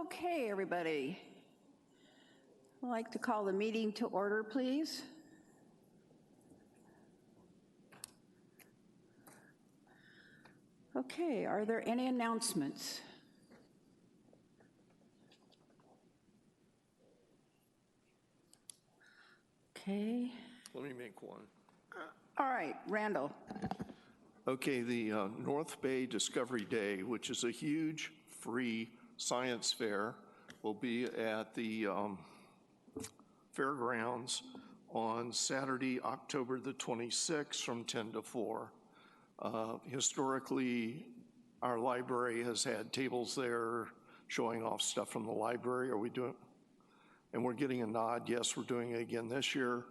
Okay, everybody. I'd like to call the meeting to order, please. Okay, are there any announcements? Okay. Let me make one. All right, Randall. Okay, the North Bay Discovery Day, which is a huge free science fair, will be at the fairgrounds on Saturday, October the 26th from 10 to 4. Historically, our library has had tables there showing off stuff from the library. Are we doing? And we're getting a nod. Yes, we're doing it again this year.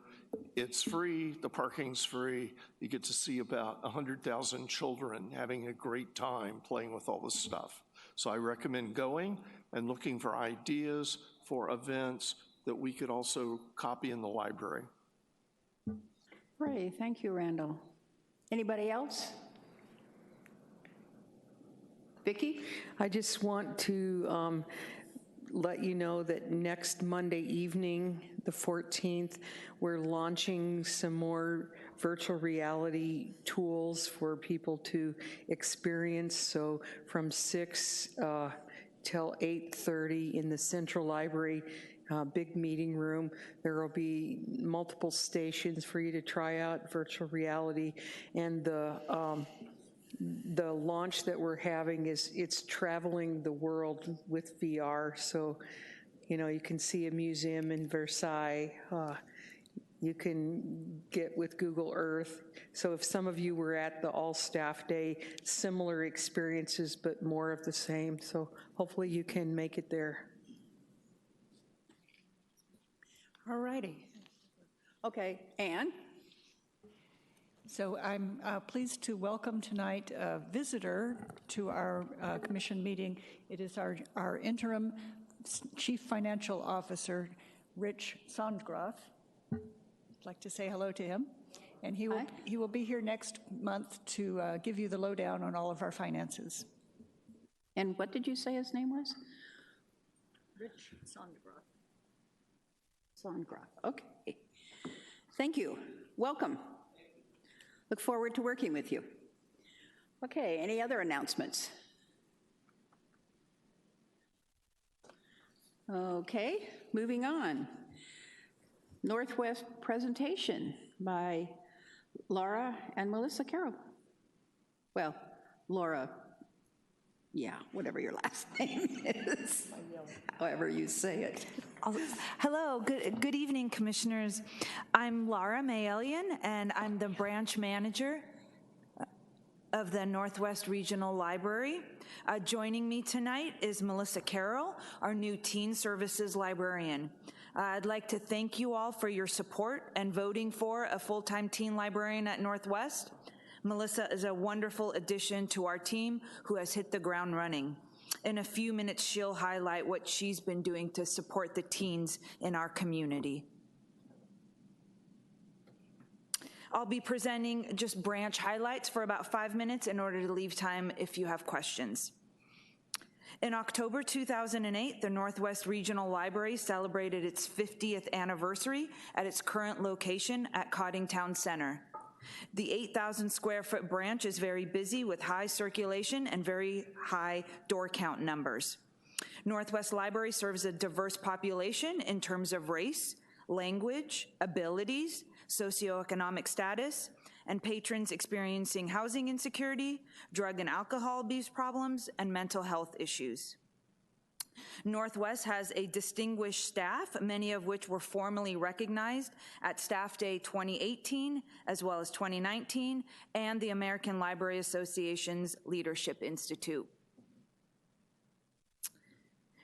It's free, the parking's free. You get to see about 100,000 children having a great time playing with all this stuff. So I recommend going and looking for ideas for events that we could also copy in the library. Great, thank you, Randall. Anybody else? Vicki? I just want to let you know that next Monday evening, the 14th, we're launching some more virtual reality tools for people to experience. So from 6 till 8:30 in the Central Library, big meeting room, there will be multiple stations for you to try out virtual reality. And the launch that we're having it's traveling the world with VR. So, you know, you can see a museum in Versailles. You can get with Google Earth. So if some of you were at the all-staff day, similar experiences, but more of the same. So hopefully you can make it there. All righty. Okay, Anne? So I'm pleased to welcome tonight a visitor to our commission meeting. It is our interim Chief Financial Officer, Rich Sondgraf. I'd like to say hello to him. And he will be here next month to give you the lowdown on all of our finances. And what did you say his name was? Rich Sondgraf. Sondgraf, okay. Thank you, welcome. Look forward to working with you. Okay, any other announcements? Okay, moving on. Northwest presentation by Laura and Melissa Carroll. Well, Laura, yeah, whatever your last name is, however you say it. Hello, good evening, commissioners. I'm Laura Mayelian, and I'm the branch manager of the Northwest Regional Library. Joining me tonight is Melissa Carroll, our new Teen Services librarian. I'd like to thank you all for your support and voting for a full-time teen librarian at Northwest. Melissa is a wonderful addition to our team who has hit the ground running. In a few minutes, she'll highlight what she's been doing to support the teens in our community. I'll be presenting just branch highlights for about 5 minutes in order to leave time if you have questions. In October 2008, the Northwest Regional Library celebrated its 50th anniversary at its current location at Coddingtown Center. The 8,000 square foot branch is very busy with high circulation and very high door count numbers. Northwest Library serves a diverse population in terms of race, language, abilities, socioeconomic status, and patrons experiencing housing insecurity, drug and alcohol abuse problems, and mental health issues. Northwest has a distinguished staff, many of which were formally recognized at Staff Day 2018, as well as 2019, and the American Library Association's Leadership Institute.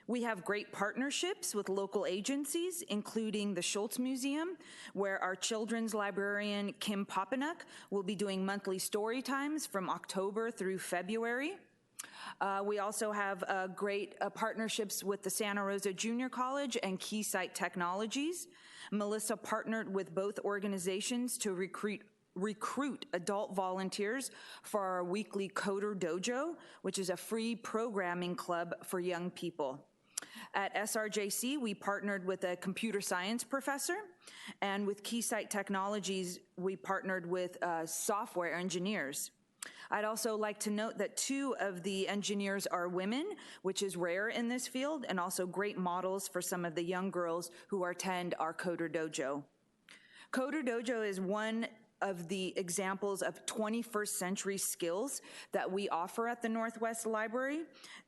We have great partnerships with local agencies, including the Schultz Museum, where our children's librarian, Kim Popinuk, will be doing monthly story times from October through February. We also have great partnerships with the Santa Rosa Junior College and Keysight Technologies. Melissa partnered with both organizations to recruit adult volunteers for our weekly Coder Dojo, which is a free programming club for young people. At SRJC, we partnered with a computer science professor, and with Keysight Technologies, we partnered with software engineers. I'd also like to note that 2 of the engineers are women, which is rare in this field, and also great models for some of the young girls who attend our Coder Dojo. Coder Dojo is one of the examples of 21st century skills that we offer at the Northwest Library.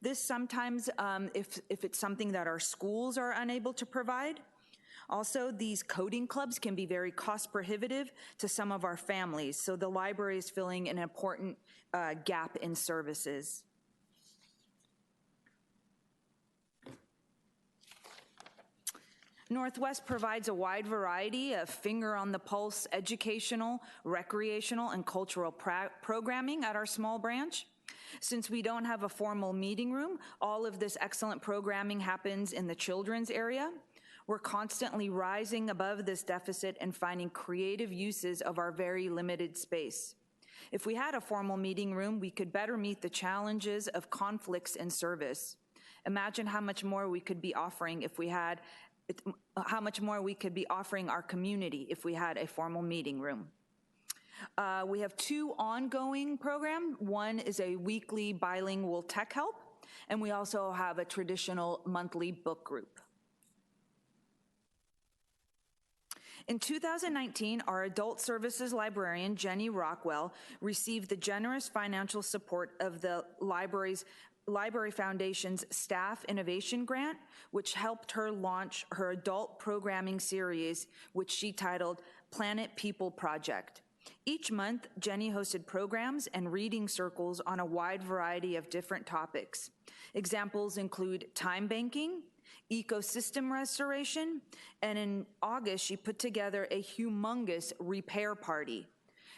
This sometimes, if it's something that our schools are unable to provide. Also, these coding clubs can be very cost prohibitive to some of our families, so the library is filling an important gap in services. Northwest provides a wide variety of finger-on-the-pulse educational, recreational, and cultural programming at our small branch. Since we don't have a formal meeting room, all of this excellent programming happens in the children's area. We're constantly rising above this deficit and finding creative uses of our very limited space. If we had a formal meeting room, we could better meet the challenges of conflicts in service. Imagine how much more we could be offering if we had how much more we could be offering our community if we had a formal meeting room. We have 2 ongoing programs. One is a weekly bilingual tech help, and we also have a traditional monthly book group. In 2019, our adult services librarian, Jenny Rockwell, received the generous financial support of the Library Foundation's Staff Innovation Grant, which helped her launch her adult programming series, which she titled Planet People Project. Each month, Jenny hosted programs and reading circles on a wide variety of different topics. Examples include time banking, ecosystem restoration, and in August, she put together a humongous repair party.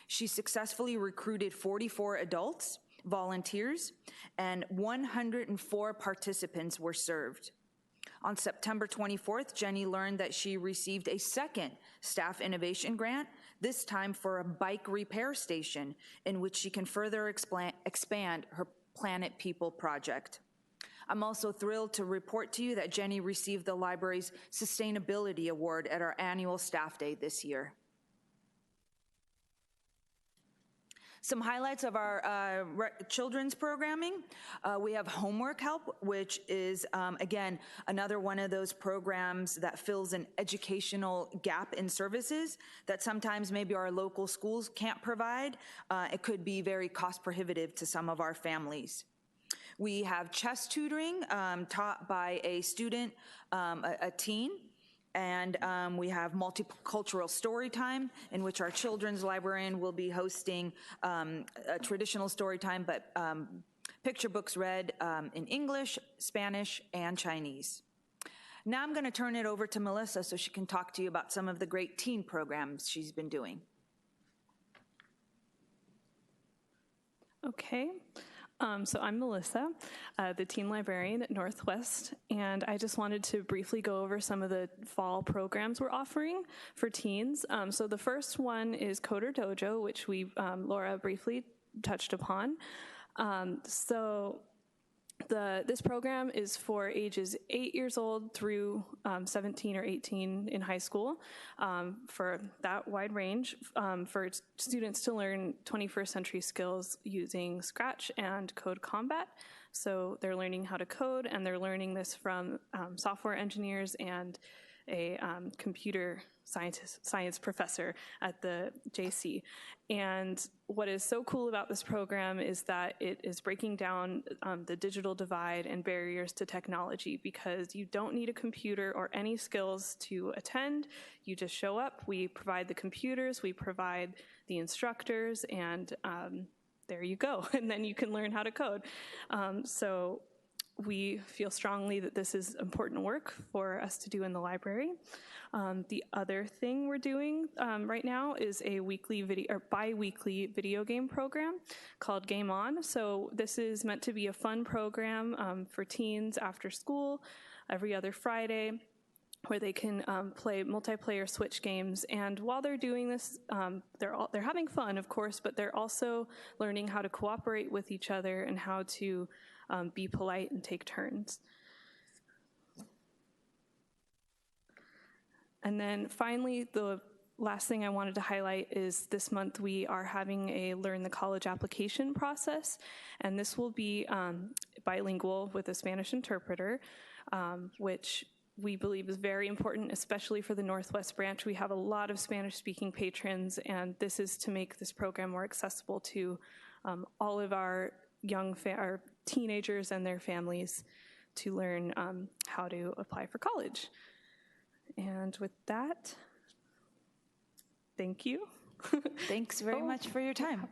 She successfully recruited 44 adults, volunteers, and 104 participants were served. On September 24th, Jenny learned that she received a second Staff Innovation Grant, this time for a bike repair station, in which she can further expand her Planet People project. I'm also thrilled to report to you that Jenny received the library's Sustainability Award at our annual Staff Day this year. Some highlights of our children's programming. We have Homework Help, which is, again, another one of those programs that fills an educational gap in services that sometimes maybe our local schools can't provide. It could be very cost prohibitive to some of our families. We have chess tutoring taught by a student, a teen. And we have multicultural story time, in which our children's librarian will be hosting a traditional story time, but picture books read in English, Spanish, and Chinese. Now I'm going to turn it over to Melissa so she can talk to you about some of the great teen programs she's been doing. Okay. So I'm Melissa, the teen librarian at Northwest, and I just wanted to briefly go over some of the fall programs we're offering for teens. So the first one is Coder Dojo, which Laura briefly touched upon. This program is for ages 8 years old through 17 or 18 in high school, for that wide range, for students to learn 21st century skills using Scratch and Code Combat. So they're learning how to code, and they're learning this from software engineers and a computer science professor at the JC. And what is so cool about this program is that it is breaking down the digital divide and barriers to technology, because you don't need a computer or any skills to attend. You just show up, we provide the computers, we provide the instructors, and there you go. And then you can learn how to code. So we feel strongly that this is important work for us to do in the library. The other thing we're doing right now is a weekly video or bi-weekly video game program called Game On. So this is meant to be a fun program for teens after school every other Friday, where they can play multiplayer Switch games. And while they're doing this, they're having fun, of course, but they're also learning how to cooperate with each other and how to be polite and take turns. And then finally, the last thing I wanted to highlight is this month we are having a Learn the College application process, and this will be bilingual with a Spanish interpreter, which we believe is very important, especially for the Northwest branch. We have a lot of Spanish-speaking patrons, and this is to make this program more accessible to all of our our teenagers and their families to learn how to apply for college. And with that, thank you. Thanks very much for your time.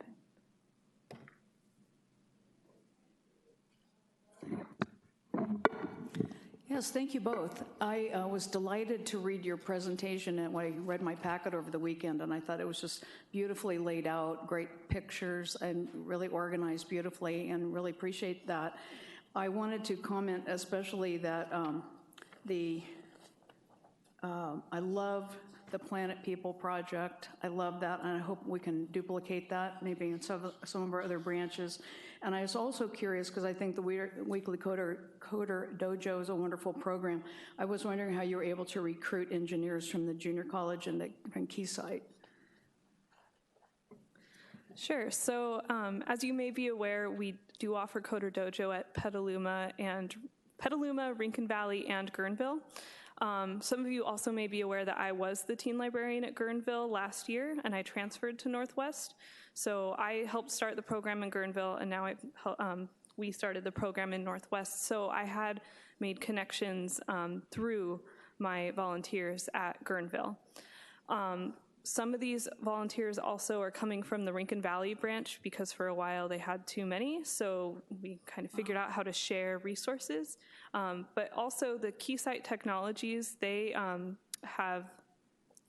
Yes, thank you both. I was delighted to read your presentation, and when I read my packet over the weekend, and I thought it was just beautifully laid out, great pictures, and really organized beautifully, and really appreciate that. I wanted to comment especially that I love the Planet People project. I love that, and I hope we can duplicate that maybe in some of our other branches. And I was also curious, because I think the Weekly Coder Dojo is a wonderful program. I was wondering how you were able to recruit engineers from the junior college and Keysight. Sure. So as you may be aware, we do offer Coder Dojo at Petaluma, Rincon Valley, and Guerneville. Some of you also may be aware that I was the teen librarian at Guerneville last year, and I transferred to Northwest. So I helped start the program in Guerneville, and now we started the program in Northwest. So I had made connections through my volunteers at Guerneville. Some of these volunteers also are coming from the Rincon Valley branch, because for a while they had too many, so we kind of figured out how to share resources. But also the Keysight Technologies, they have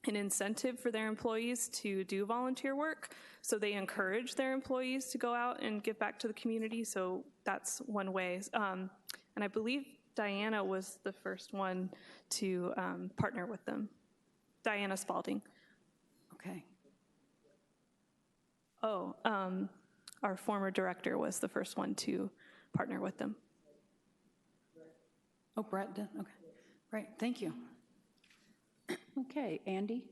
an incentive for their employees to do volunteer work, so they encourage their employees to go out and give back to the community, so that's one way. And I believe Diana was the first one to partner with them, Diana Spalding. Okay. Oh, our former director was the first one to partner with them. Oh, Brett did? Okay. Right, thank you. Okay, Andy?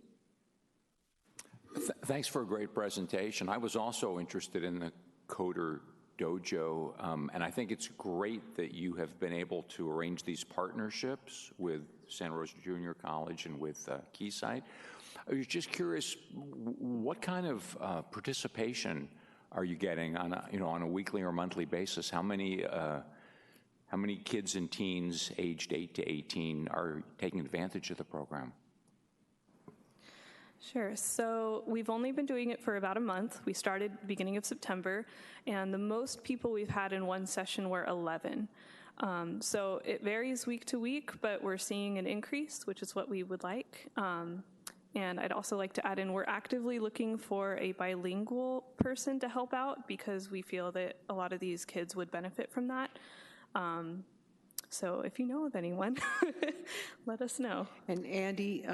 Thanks for a great presentation. I was also interested in the Coder Dojo, and I think it's great that you have been able to arrange these partnerships with Santa Rosa Junior College and with Keysight. I was just curious, what kind of participation are you getting on a weekly or monthly basis? How many kids and teens aged 8 to 18 are taking advantage of the program? Sure. So we've only been doing it for about a month. We started beginning of September, and the most people we've had in one session were 11. So it varies week to week, but we're seeing an increase, which is what we would like. And I'd also like to add in, we're actively looking for a bilingual person to help out, because we feel that a lot of these kids would benefit from that. So if you know of anyone, let us know. And Andy,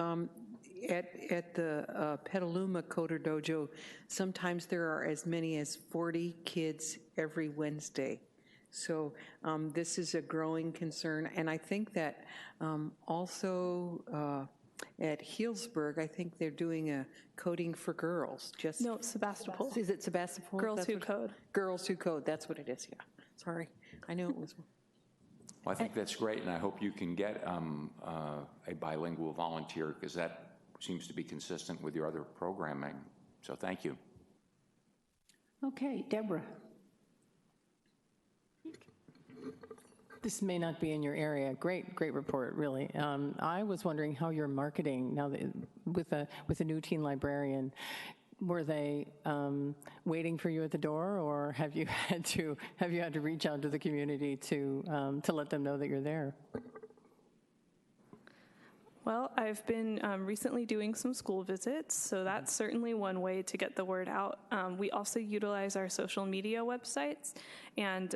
at the Petaluma Coder Dojo, sometimes there are as many as 40 kids every Wednesday. So this is a growing concern. And I think that also at Healdsburg, I think they're doing a coding for girls. No, Sebastopol. Is it Sebastopol? Girls Who Code. Girls Who Code, that's what it is, yeah. Sorry, I knew it was. Well, I think that's great, and I hope you can get a bilingual volunteer, because that seems to be consistent with your other programming. So thank you. Okay, Deborah. This may not be in your area. Great report, really. I was wondering how you're marketing now that with a new teen librarian. Were they waiting for you at the door, or have you had to reach out to the community to let them know that you're there? Well, I've been recently doing some school visits, so that's certainly one way to get the word out. We also utilize our social media websites, and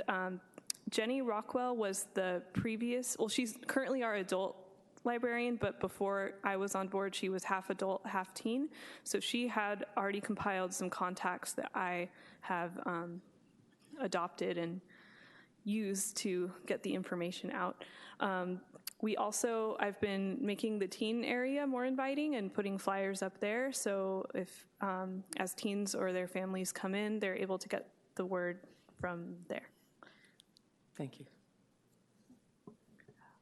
Jenny Rockwell was the previous, well, she's currently our adult librarian, but before I was on board, she was half adult, half teen. So she had already compiled some contacts that I have adopted and used to get the information out. I've been making the teen area more inviting and putting flyers up there. So if, as teens or their families come in, they're able to get the word from there. Thank you.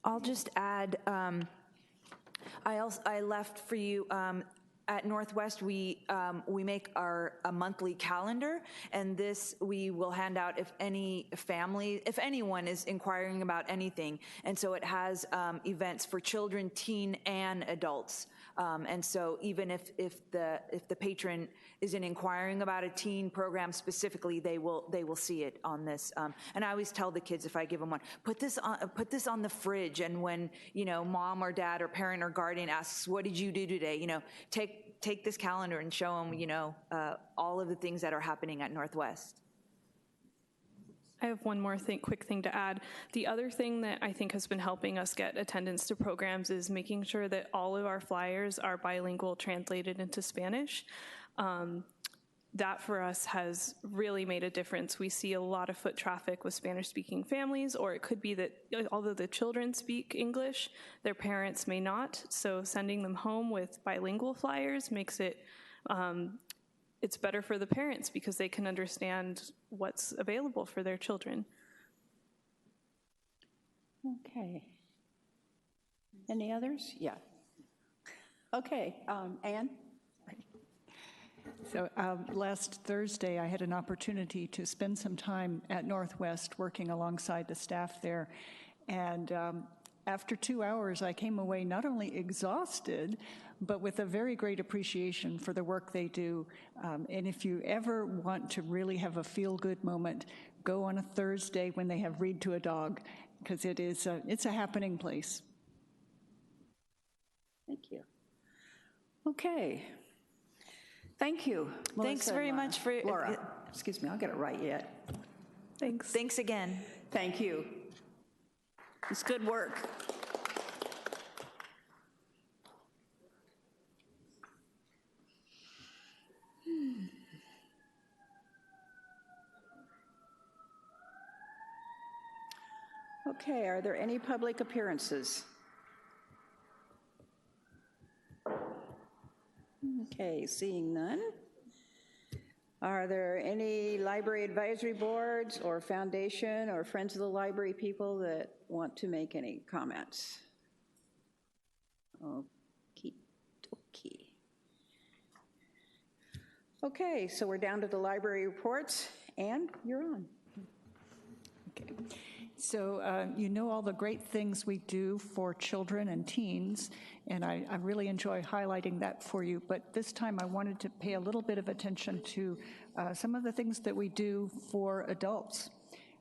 I'll just add, I left for you, at Northwest, we make a monthly calendar, and this we will hand out if anyone is inquiring about anything. And so it has events for children, teen, and adults. And so even if the patron isn't inquiring about a teen program specifically, they will see it on this. And I always tell the kids, if I give them one, put this on the fridge. And when mom or dad or parent or guardian asks, "What did you do today?" Take this calendar and show them all of the things that are happening at Northwest. I have one more quick thing to add. The other thing that I think has been helping us get attendance to programs is making sure that all of our flyers are bilingual, translated into Spanish. That for us has really made a difference. We see a lot of foot traffic with Spanish-speaking families, or it could be that although the children speak English, their parents may not. So sending them home with bilingual flyers makes it it's better for the parents because they can understand what's available for their children. Okay. Any others? Yeah. Okay, Anne? So last Thursday, I had an opportunity to spend some time at Northwest working alongside the staff there. And after 2 hours, I came away not only exhausted, but with a very great appreciation for the work they do. And if you ever want to really have a feel-good moment, go on a Thursday when they have Read to a Dog, because it's a happening place. Thank you. Okay. Thank you. Thanks Melissa very and much for Laura. Excuse me, I'll get it right yet. Thanks. Thanks again. Thank you. It's good work. Okay, are there any public appearances? Okay, seeing none. Are there any library advisory boards or foundation or Friends of the Library people that want to make any comments? Okie dokie. Okay, so we're down to the library reports. Anne, you're on. Okay. So you know all the great things we do for children and teens, and I really enjoy highlighting that for you. But this time I wanted to pay a little bit of attention to some of the things that we do for adults.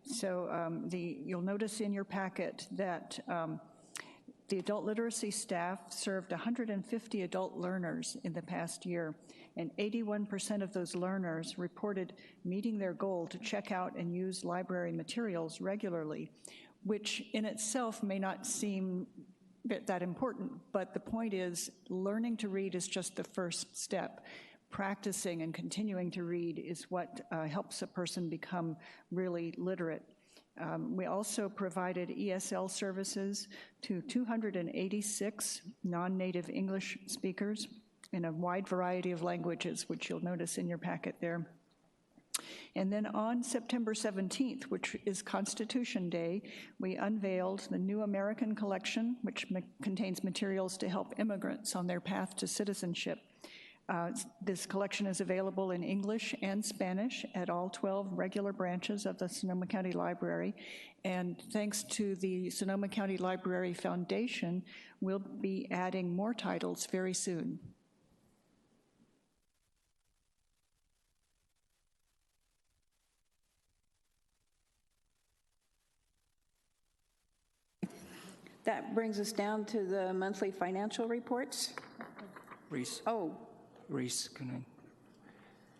So you'll notice in your packet that the adult literacy staff served 150 adult learners in the past year, and 81% of those learners reported meeting their goal to check out and use library materials regularly, which in itself may not seem that important, but the point is learning to read is just the first step. Practicing and continuing to read is what helps a person become really literate. We also provided ESL services to 286 non-native English speakers in a wide variety of languages, which you'll notice in your packet there. And then on September 17th, which is Constitution Day, we unveiled the New American Collection, which contains materials to help immigrants on their path to citizenship. This collection is available in English and Spanish at all 12 regular branches of the Sonoma County Library. And thanks to the Sonoma County Library Foundation, we'll be adding more titles very soon. That brings us down to the monthly financial reports. Reese, Oh, can I?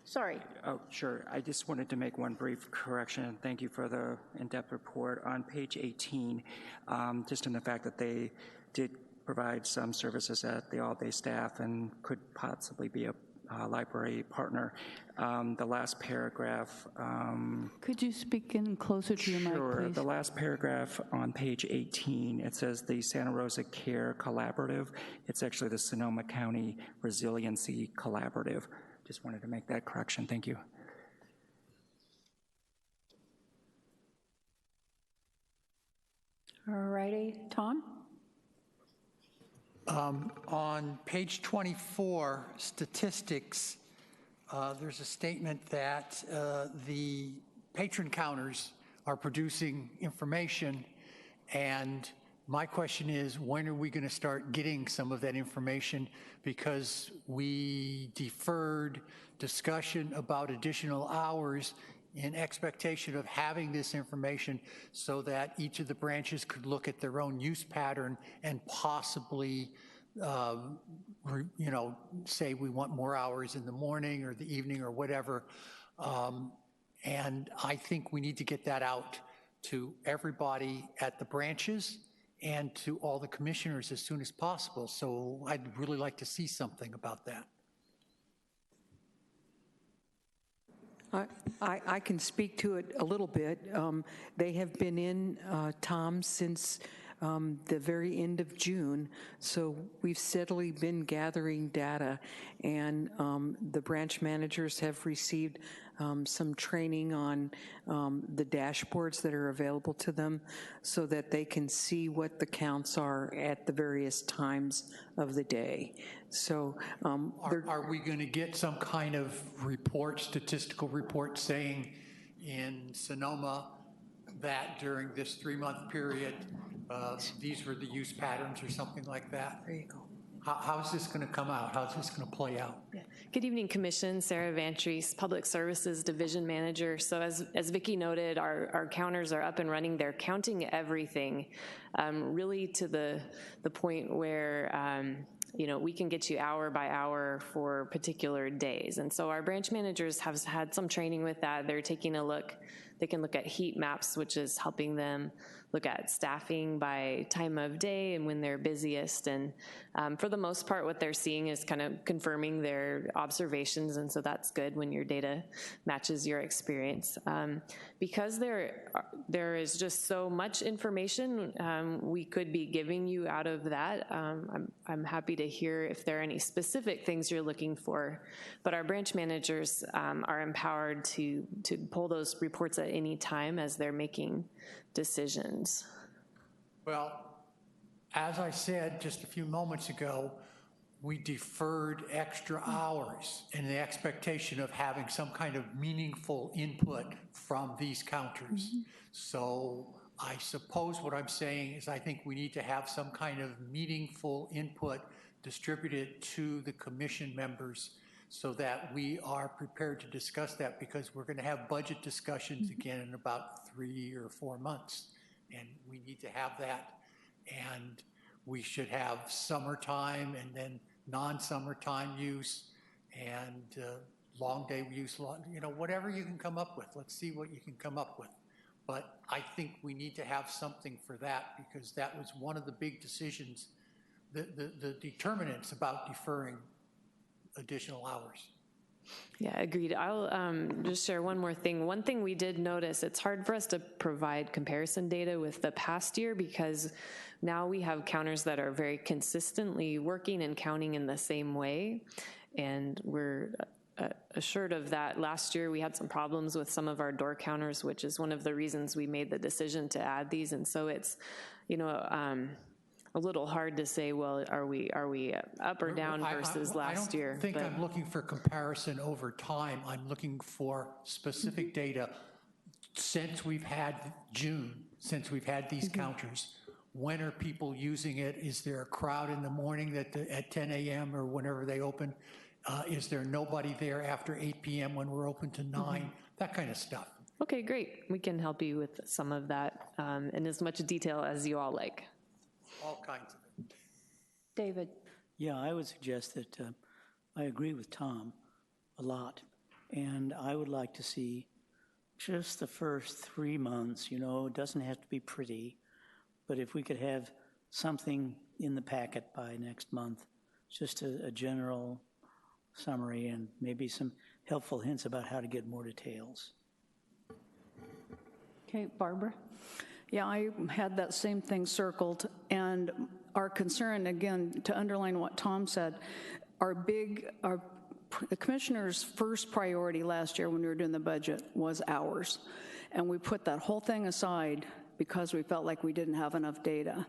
sorry. Oh, sure. I just wanted to make one brief correction. Thank you for the in-depth report. On page 18, just in the fact that they did provide some services at the all-day staff and could possibly be a library partner. The last paragraph. Could you speak in closer to your mic, Sure. please? The last paragraph on page 18, it says the Santa Rosa Care Collaborative. It's actually the Sonoma County Resiliency Collaborative. Just wanted to make that correction. Thank you. All righty, Tom? On page 24, statistics, there's a statement that the patron counters are producing information, and my question is, when are we going to start getting some of that information? Because we deferred discussion about additional hours in expectation of having this information so that each of the branches could look at their own use pattern and possibly, say we want more hours in the morning or the evening or whatever. And I think we need to get that out to everybody at the branches and to all the commissioners as soon as possible. So I'd really like to see something about that. I can speak to it a little bit. They have been in, Tom, since the very end of June, so we've steadily been gathering data, and the branch managers have received some training on the dashboards that are available to them so that they can see what the counts are at the various times of the day. So are we going to get some kind of report, statistical report saying in Sonoma that during this 3-month period, these were the use patterns or something like that? there you go. How's this going to come out? How's this going to play out? Yeah. Good evening, Commission. Sarah Vantries, Public Services Division Manager. So as Vicki noted, our counters are up and running. They're counting everything, really to the point where we can get you hour by hour for particular days. And so our branch managers have had some training with that. They're taking a look. They can look at heat maps, which is helping them look at staffing by time of day and when they're busiest. And for the most part, what they're seeing is kind of confirming their observations, and so that's good when your data matches your experience. Because there is just so much information we could be giving you out of that. I'm happy to hear if there are any specific things you're looking for, but our branch managers are empowered to pull those reports at any time as they're making decisions. Well, as I said just a few moments ago, we deferred extra hours in the expectation of having some kind of meaningful input from these counters. Mm-hmm. So I suppose what I'm saying is I think we need to have some kind of meaningful input distributed to the commission members so that we are prepared to discuss that, because we're going to have budget discussions again in about 3 or 4 months, and we need to have that. And we should have summertime and then non-summertime use and long day use, whatever you can come up with. Let's see what you can come up with. But I think we need to have something for that, because that was one of the big decisions, the determinants about deferring additional hours. Yeah, agreed. I'll just share one more thing. One thing we did notice, it's hard for us to provide comparison data with the past year because now we have counters that are very consistently working and counting in the same way, and we're assured of that. Last year we had some problems with some of our door counters, which is one of the reasons we made the decision to add these, and so it's, a little hard to say, well, are we up or down versus last year? I don't think I'm looking for comparison over time. I'm looking for specific data. Since we've had June, since we've had these counters, when are people using it? Is there a crowd in the morning at 10 a.m. or whenever they open? Is there nobody there after 8 p.m. when we're open to 9? That kind of stuff. Okay, great. We can help you with some of that in as much detail as you all like. all kinds of it. David? Yeah, I would suggest that I agree with Tom a lot, and I would like to see just the first 3 months. You know, it doesn't have to be pretty, but if we could have something in the packet by next month, just a general summary and maybe some helpful hints about how to get more details. Okay, Barbara? Yeah, I had that same thing circled, and our concern, again, to underline what Tom said, the commissioner's first priority last year when we were doing the budget was hours, and we put that whole thing aside because we felt like we didn't have enough data.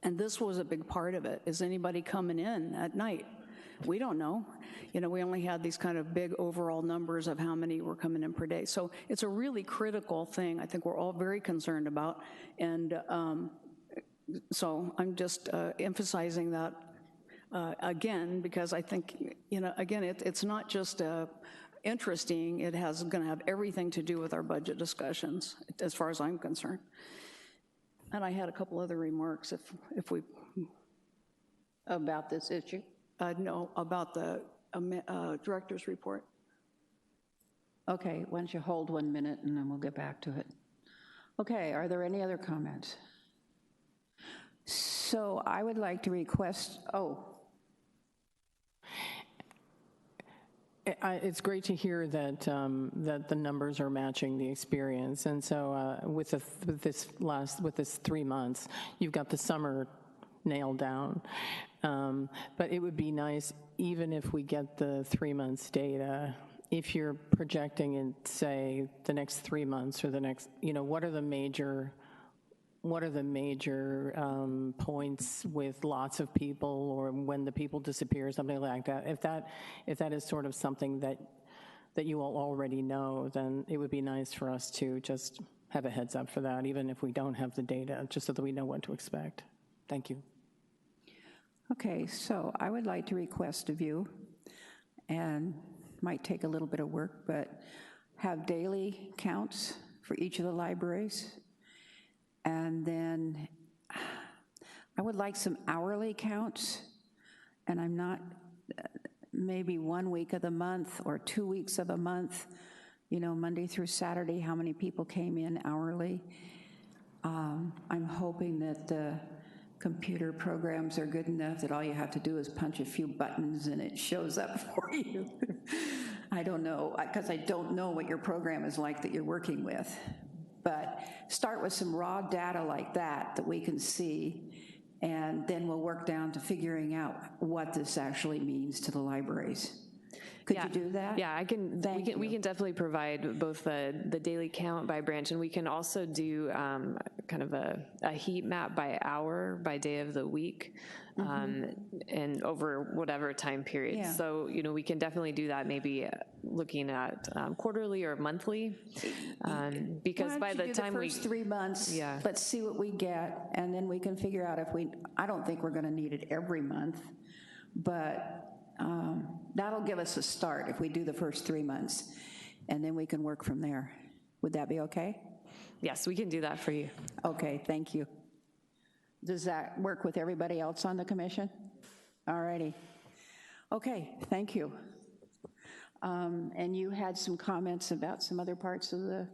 And this was a big part of it. Is anybody coming in at night? We don't know. You know, we only had these kind of big overall numbers of how many were coming in per day. So it's a really critical thing I think we're all very concerned about. And so I'm just emphasizing that again, because I think, you know, again, it's not just interesting, it going to have everything to do with our budget discussions, as far as I'm concerned. And I had a couple other remarks if we... About this issue? No, about the director's report. Okay, why don't you hold 1 minute and then we'll get back to it. Okay, are there any other comments? So I would like to request, It's great to hear that that the numbers are matching the experience, and so with this 3 months, you've got the summer nailed down. But it would be nice, even if we get the 3 months data, if you're projecting in, say, the next 3 months or the next, you know, what are the major points with lots of people, or when the people disappear, something like that. If that is sort of something that you all already know, then it would be nice for us to just have a heads up for that, even if we don't have the data, just so that we know what to expect. Thank you. okay, so I would like to request of you, and might take a little bit of work, but have daily counts for each of the libraries. And then I would like some hourly counts, and I'm not, maybe 1 week of the month or 2 weeks of the month, you know, Monday through Saturday, how many people came in hourly. I'm hoping that the computer programs are good enough that all you have to do is punch a few buttons and it shows up for you. I don't know, because I don't know what your program is like that you're working with. But start with some raw data like that we can see, and then we'll work down to figuring out what this actually means to the libraries. Could you do that? Yeah, we can definitely provide both the daily count by branch, and we can also do kind of a heat map by hour, by day of the week, and over whatever time period. Yeah. So, you know, we can definitely do that, maybe looking at quarterly or monthly, because by the time first 3 months, yeah. Let's see what we get, and then we can figure out if I don't think we're gonna need it every month, but that'll give us a start if we do the first 3 months, and then we can work from there. Would that be okay? Yes, we can do that for you. Okay, thank you. Does that work with everybody else on the commission? All righty. Okay, thank you. And you had some comments about some other parts of the...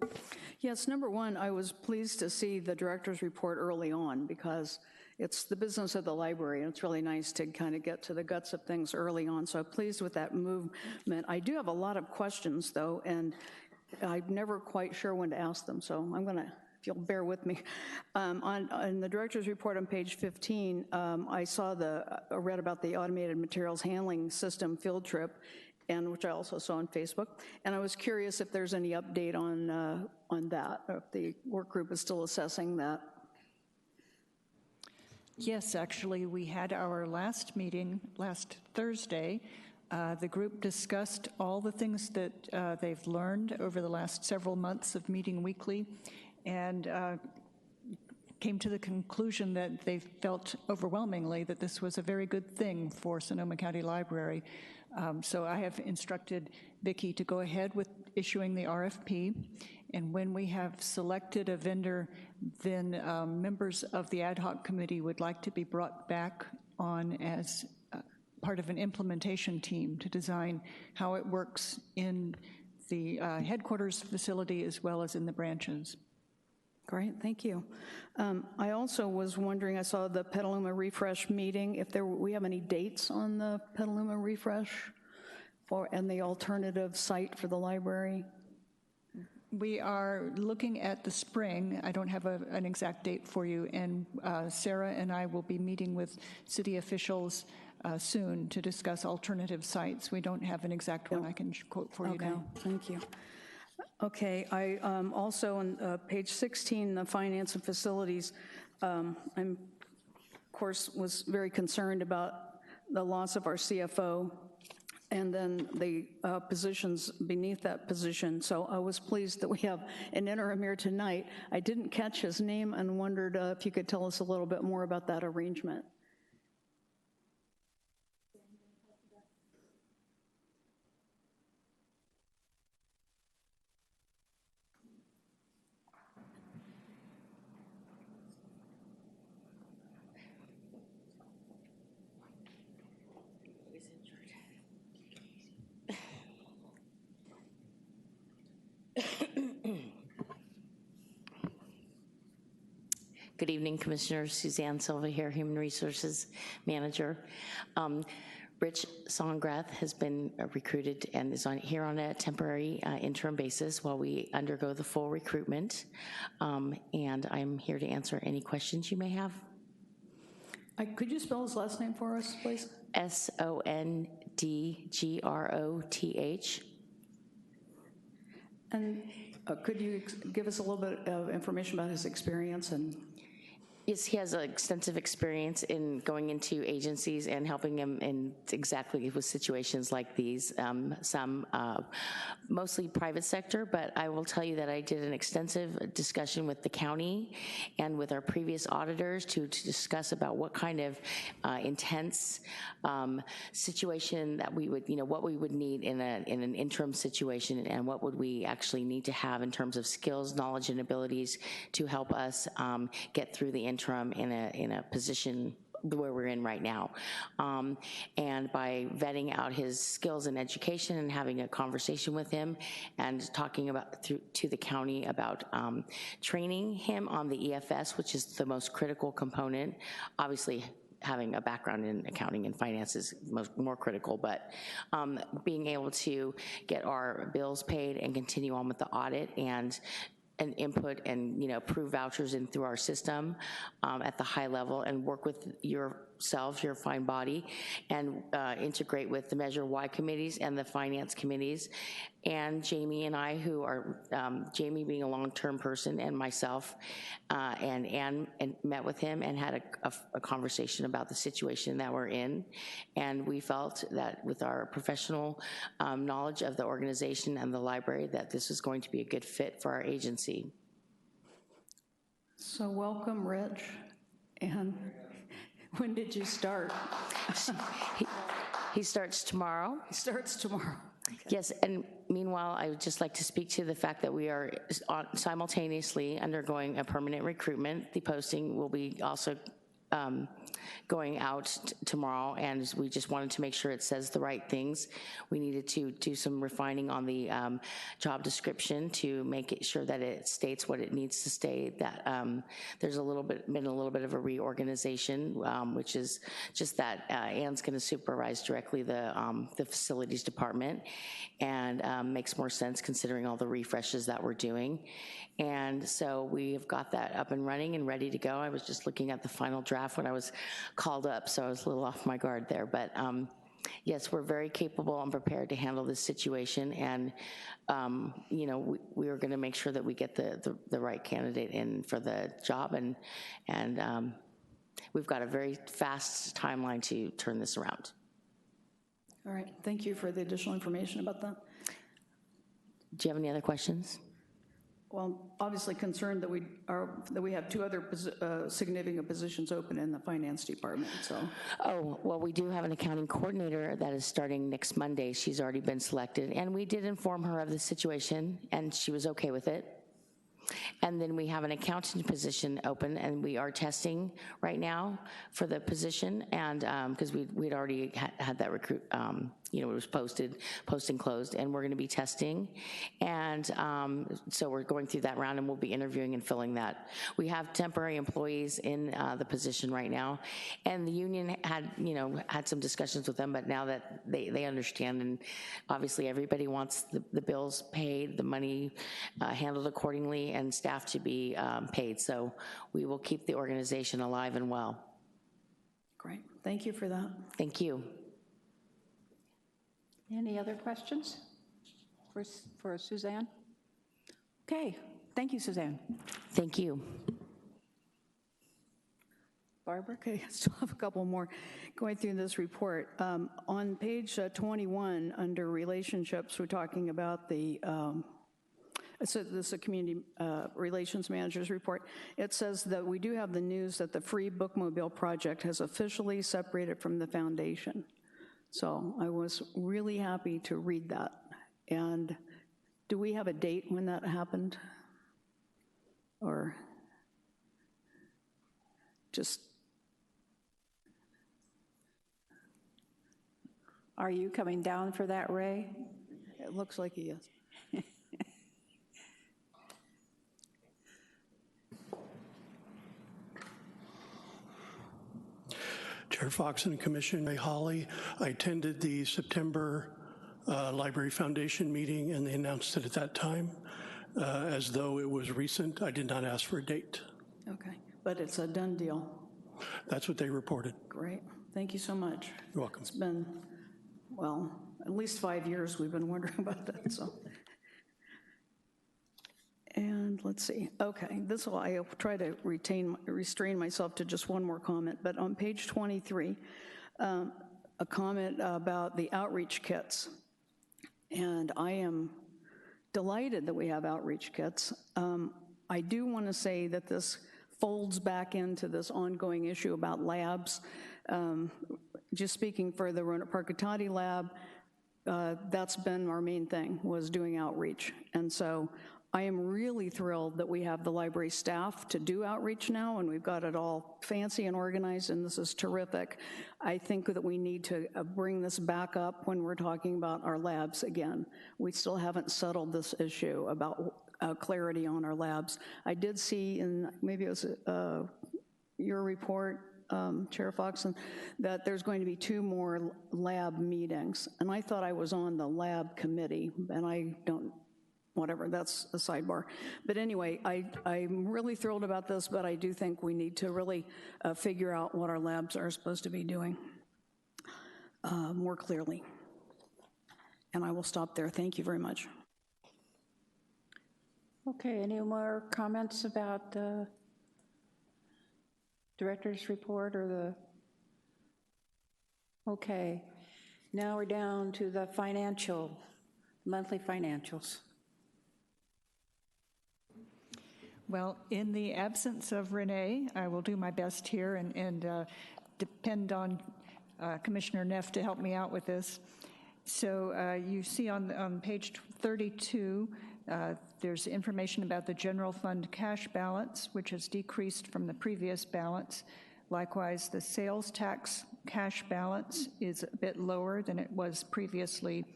Yes, number one, I was pleased to see the director's report early on, because it's the business of the library, and it's really nice to kind of get to the guts of things early on, so I'm pleased with that movement. I do have a lot of questions, though, and I'm never quite sure when to ask them, so I'm going to, if you'll bear with me. On the director's report on page 15, I read about the automated materials handling system field trip, and which I also saw on Facebook, and I was curious if there's any update on that, or if the work group is still assessing that. Yes, actually, we had our last meeting last Thursday. The group discussed all the things that they've learned over the last several months of meeting weekly, and came to the conclusion that they felt overwhelmingly that this was a very good thing for Sonoma County Library. So I have instructed Vicki to go ahead with issuing the RFP, And when we have selected a vendor, then members of the ad hoc committee would like to be brought back on as part of an implementation team to design how it works in the headquarters facility as well as in the branches. Great, thank you. I also was wondering, I saw the Petaluma Refresh meeting, if we have any dates on the Petaluma Refresh and the alternative site for the library? We are looking at the spring. I don't have an exact date for you, and Sarah and I will be meeting with city officials soon to discuss alternative sites. We don't have an exact one I can quote for you now. Thank you. Okay, I also on page 16, the finance and facilities, I'm, of course, was very concerned about the loss of our CFO and then the positions beneath that position. So I was pleased that we have an interim here tonight. I didn't catch his name and wondered if you could tell us a little bit more about that arrangement. Good evening, Commissioners. Suzanne Silva here, Human Resources Manager. Rich Songrath has been recruited and is here on a temporary interim basis while we undergo the full recruitment. And I'm here to answer any questions you may have. Could you spell his last name for us, please? Sondgroth. And could you give us a little bit of information about his experience? And yes, he has extensive experience in going into agencies and helping them in exactly with situations like these, some mostly private sector, but I will tell you that I did an extensive discussion with the county and with our previous auditors to discuss about what kind of intense situation that we would, what we would need in an interim situation and what would we actually need to have in terms of skills, knowledge, and abilities to help us get through the interim in a position where we're in right now. And by vetting out his skills in education and having a conversation with him and talking about to the county about training him on the EFS, which is the most critical component. Obviously, having a background in accounting and finance is more critical, but being able to get our bills paid and continue on with the audit and input and approve vouchers in through our system at the high level and work with yourself, your fine body, and integrate with the Measure Y committees and the finance committees. And Jamie and I, who are, Jamie being a long-term person, and myself, and Ann met with him and had a conversation about the situation that we're in. And we felt that with our professional knowledge of the organization and the library, that this is going to be a good fit for our agency. So welcome, Rich. And when did you start? He starts tomorrow. He starts tomorrow. Okay. Yes, and meanwhile, I would just like to speak to the fact that we are simultaneously undergoing a permanent recruitment. The posting will be also going out tomorrow, and we just wanted to make sure it says the right things. We needed to do some refining on the job description to make it sure that it states what it needs to state, that there's been a little bit of a reorganization, which is just that Ann's gonna supervise directly the facilities department, and makes more sense considering all the refreshes that we're doing. And so we have got that up and running and ready to go. I was just looking at the final draft when I was called up, so I was a little off my guard there. But yes, we're very capable and prepared to handle this situation. And we are gonna make sure that we get the right candidate in for the job. And we've got a very fast timeline to turn this around. All right, thank you for the additional information about that. Do you have any other questions? Well, obviously concerned that we have two other significant positions open in the finance department, so. Oh, well, we do have an accounting coordinator that is starting next Monday. She's already been selected, and we did inform her of the situation, and she was okay with it. And then we have an accountant position open, and we are testing right now for the position, and because we'd already had that recruit, it was posting closed, and we're going to be testing. And so we're going through that round, and we'll be interviewing and filling that. We have temporary employees in the position right now, and the union had some discussions with them, but now that they understand, and obviously everybody wants the bills paid, the money handled accordingly, and staff to be paid. So we will keep the organization alive and well. Great. Thank you for that. Thank you. Any other questions for Suzanne? Okay, thank you, Suzanne. Thank you. Barbara? Okay, I still have a couple more going through this report. On page 21, under relationships, we're talking about the, so this is a community relations manager's report. It says that we do have the news that the Free Bookmobile project has officially separated from the foundation. So I was really happy to read that. And do we have a date when that happened? Or just... Are you coming down for that, Ray? It looks like he is. Chair Fox and Commissioner Ray Hawley, I attended the September Library Foundation meeting, and they announced it at that time as though it was recent. I did not ask for a date. Okay, but it's a done deal. That's what they reported. Great. Thank you so much. You're welcome. It's been, well, at least 5 years we've been wondering about that, so. And let's see, okay, this will, I'll try to restrain myself to just one more comment, but on page 23, a comment about the outreach kits. And I am delighted that we have outreach kits. I do want to say that this folds back into this ongoing issue about labs. Just speaking for the Roanoke Parkatati lab, that's been our main thing, was doing outreach. And so I am really thrilled that we have the library staff to do outreach now, and we've got it all fancy and organized, and this is terrific. I think that we need to bring this back up when we're talking about our labs again. We still haven't settled this issue about clarity on our labs. I did see in, maybe it was your report, Chair Fox, that there's going to be 2 more lab meetings, and I thought I was on the lab committee, and I don't, whatever, that's a sidebar. But anyway, I'm really thrilled about this, but I do think we need to really figure out what our labs are supposed to be doing more clearly. And I will stop there. Thank you very much. Okay, any more comments about the director's report or the, okay. Now we're down to the monthly financials. Well, in the absence of Renee, I will do my best here and depend on Commissioner Neff to help me out with this. So you see on page 32, there's information about the general fund cash balance, which has decreased from the previous balance. Likewise, the sales tax cash balance is a bit lower than it was previously.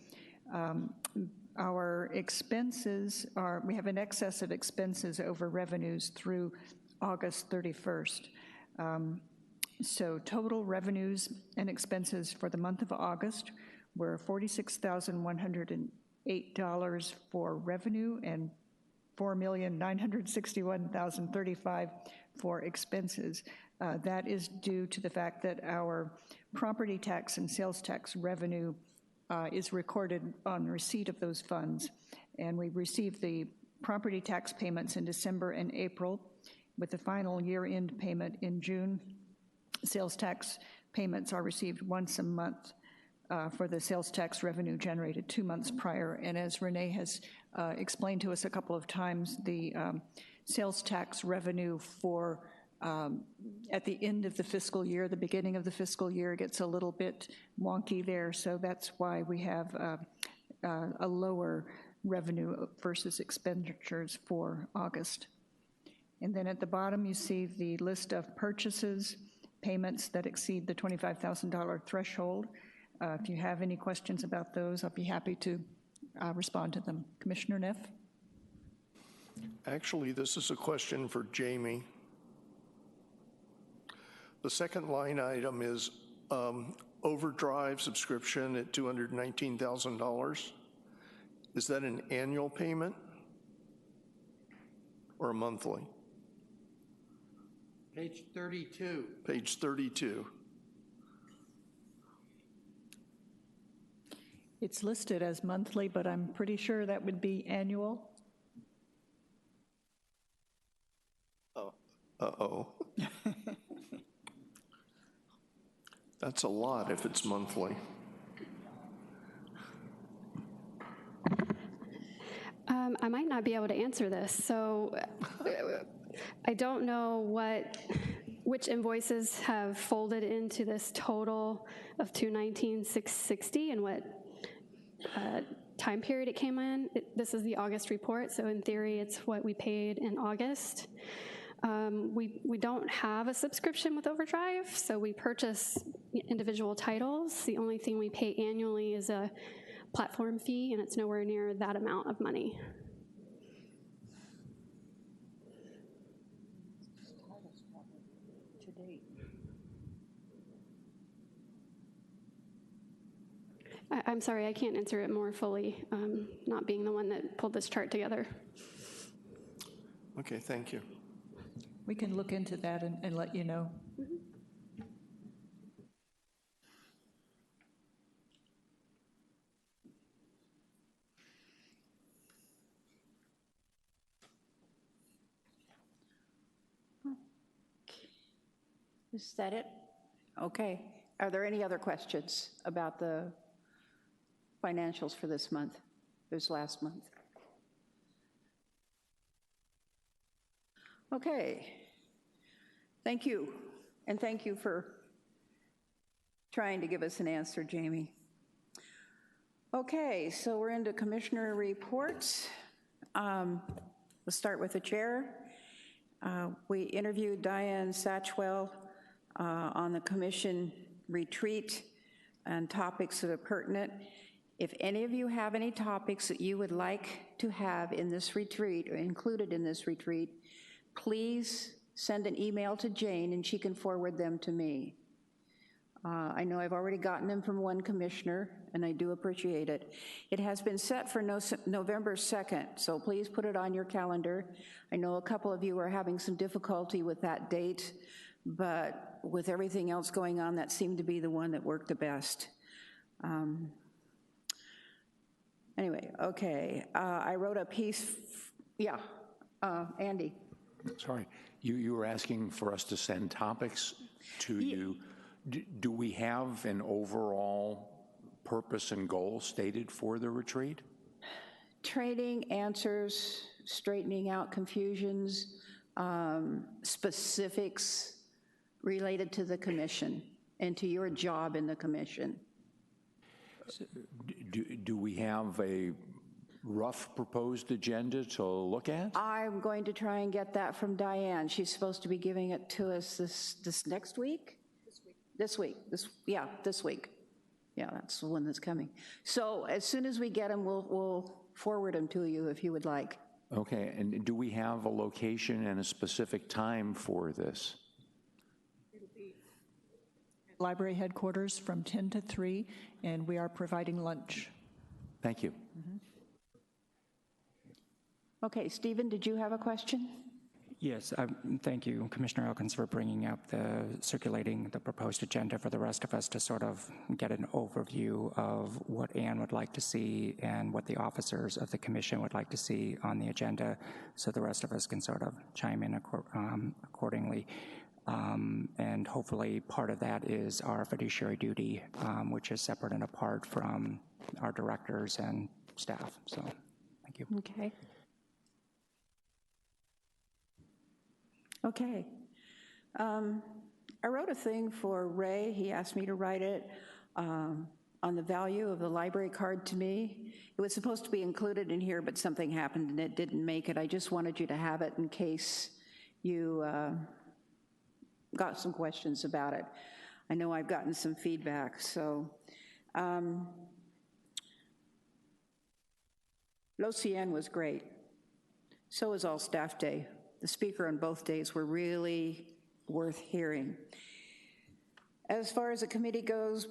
Our expenses are, we have an excess of expenses over revenues through August 31st. So total revenues and expenses for the month of August were $46,108 for revenue and $4,961,035 for expenses. That is due to the fact that our property tax and sales tax revenue is recorded on receipt of those funds. And we received the property tax payments in December and April, with the final year-end payment in June. Sales tax payments are received once a month for the sales tax revenue generated 2 months prior. And as Renee has explained to us a couple of times, the sales tax revenue for at the end of the fiscal year, the beginning of the fiscal year, gets a little bit wonky there, so that's why we have a lower revenue versus expenditures for August. And then at the bottom, you see the list of purchases, payments that exceed the $25,000 threshold. If you have any questions about those, I'll be happy to respond to them. Commissioner Neff? Actually, this is a question for Jamie. The second line item is overdrive subscription at $219,000. Is that an annual payment or a monthly? Page 32. Page 32. It's listed as monthly, but I'm pretty sure that would be annual. Uh-oh. That's a lot if it's monthly. I might not be able to answer this. So I don't know which invoices have folded into this total of $219,660 and what time period it came in. This is the August report, so in theory, it's what we paid in August. We don't have a subscription with Overdrive, so we purchase individual titles. The only thing we pay annually is a platform fee, and it's nowhere near that amount of money. I'm sorry, I can't answer it more fully, not being the one that pulled this chart together. Okay, thank you. We can look into that and let you know. Is that it? Okay. Are there any other questions about the financials for this month, this last month? Okay. Thank you. And thank you for trying to give us an answer, Jamie. Okay, so we're into commissioner reports. Let's start with the chair. We interviewed Diane Satchwell on the commission retreat and topics that are pertinent. If any of you have any topics that you would like to have in this retreat or included in this retreat, please send an email to Jane and she can forward them to me. I know I've already gotten them from one commissioner and I do appreciate it. It has been set for November 2nd, so please put it on your calendar. I know a couple of you are having some difficulty with that date, but with everything else going on, that seemed to be the one that worked the best. Anyway, okay, I wrote a piece, Andy. Sorry, you were asking for us to send topics to you. Do we have an overall purpose and goal stated for the retreat? Training, answers, straightening out confusions, specifics related to the commission and to your job in the commission. So, do we have a rough proposed agenda to look at? I'm going to try and get that from Diane. She's supposed to be giving it to us this next week? This week. This week. Yeah, that's the one that's coming. So as soon as we get them, we'll forward them to you if you would like. Okay, and do we have a location and a specific time for this? It'll be at library headquarters from 10 to 3, and we are providing lunch. Thank you. Okay, Stephen, did you have a question? Yes, thank you, Commissioner Elkins, for bringing up circulating the proposed agenda for the rest of us to sort of get an overview of what Anne would like to see and what the officers of the commission would like to see on the agenda, so the rest of us can sort of chime in accordingly. And hopefully part of that is our fiduciary duty, which is separate and apart from our directors and staff. So, thank you. Okay. Okay. I wrote a thing for Ray. He asked me to write it on the value of the library card to me. It was supposed to be included in here, but something happened and it didn't make it. I just wanted you to have it in case you got some questions about it. I know I've gotten some feedback, so. L'Océan was great. So was All Staff Day. The speaker on both days were really worth hearing. As far as the committee goes,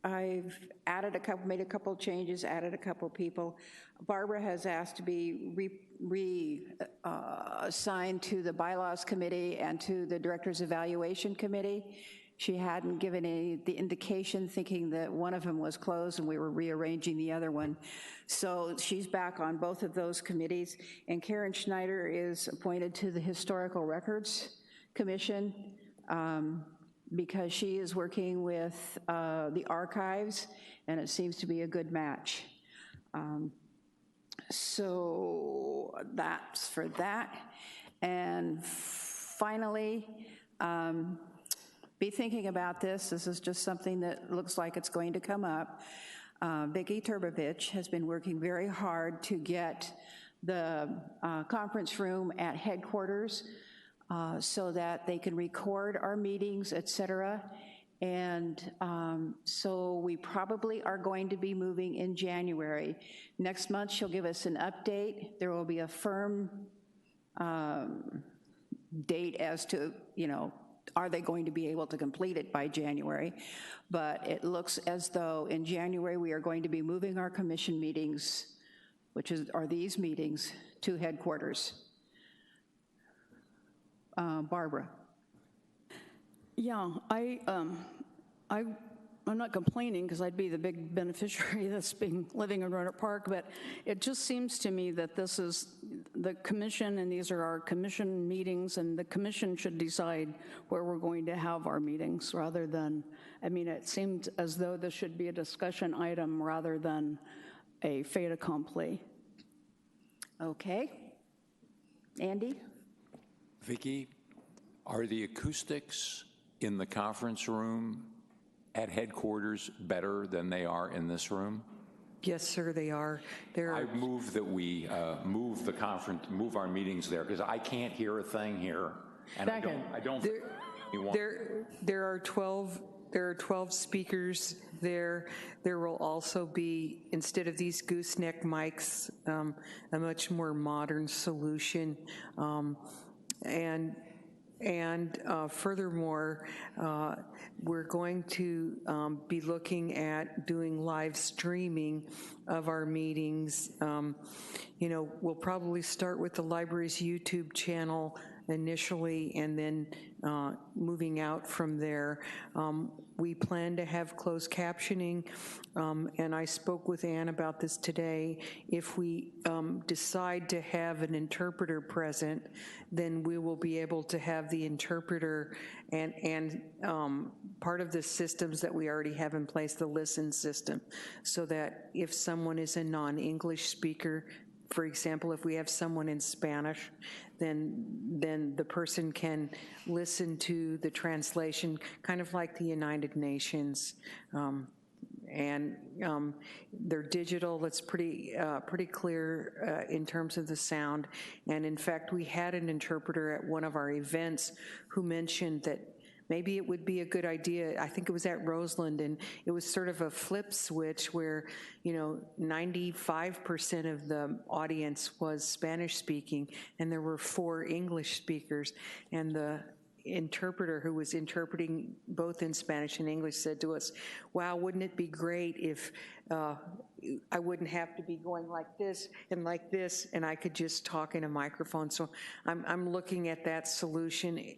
I've made a couple changes, added a couple people. Barbara has asked to be assigned to the Bylaws Committee and to the Director's Evaluation Committee. She hadn't given the indication, thinking that one of them was closed and we were rearranging the other one. So she's back on both of those committees. And Karen Schneider is appointed to the Historical Records Commission because she is working with the archives, and it seems to be a good match. So that's for that. And finally, be thinking about this. This is just something that looks like it's going to come up. Vicki Turbovich has been working very hard to get the conference room at headquarters so that they can record our meetings, et cetera. And so we probably are going to be moving in January. Next month, she'll give us an update. There will be a firm date as to, are they going to be able to complete it by January? But it looks as though in January we are going to be moving our commission meetings, which are these meetings, to headquarters. Barbara. Yeah, I'm not complaining because I'd be the big beneficiary that's living in Rohnert Park, but it just seems to me that this is the commission and these are our commission meetings, and the commission should decide where we're going to have our meetings rather than, it seemed as though this should be a discussion item rather than a fait accompli. Okay. Andy? Vicki, are the acoustics in the conference room at headquarters better than they are in this room? Yes, sir, they are. I move that we move our meetings there, because I can't hear a thing here. And I don't There are 12 speakers there. There will also be, instead of these gooseneck mics, a much more modern solution. And furthermore, we're going to be looking at doing live streaming of our meetings. We'll probably start with the library's YouTube channel initially, and then moving out from there. We plan to have closed captioning, and I spoke with Ann about this today. If we decide to have an interpreter present, then we will be able to have the interpreter and part of the systems that we already have in place, the listen system, so that if someone is a non-English speaker, for example, if we have someone in Spanish, then the person can listen to the translation, kind of like the United Nations. And they're digital. That's pretty clear in terms of the sound. And in fact, we had an interpreter at one of our events who mentioned that maybe it would be a good idea. I think it was at Roseland, and it was sort of a flip switch where, 95% of the audience was Spanish speaking, and there were 4 English speakers. And the interpreter who was interpreting both in Spanish and English said to us, wow, wouldn't it be great if I wouldn't have to be going like this, and I could just talk in a microphone. So I'm looking at that solution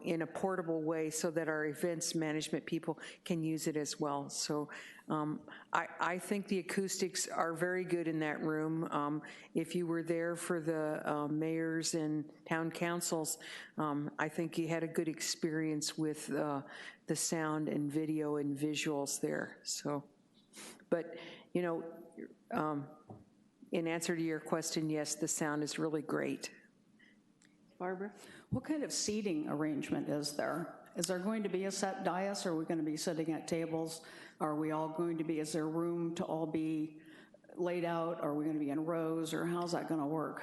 in a portable way so that our events management people can use it as well. So I think the acoustics are very good in that room. If you were there for the mayors and town councils, I think you had a good experience with the sound and video and visuals there. So, but in answer to your question, yes, the sound is really great. Barbara? What kind of seating arrangement is there? Is there going to be a set dais, or are we going to be sitting at tables? Are we all going to be, is there room to all be laid out? Are we going to be in rows, or how's that going to work?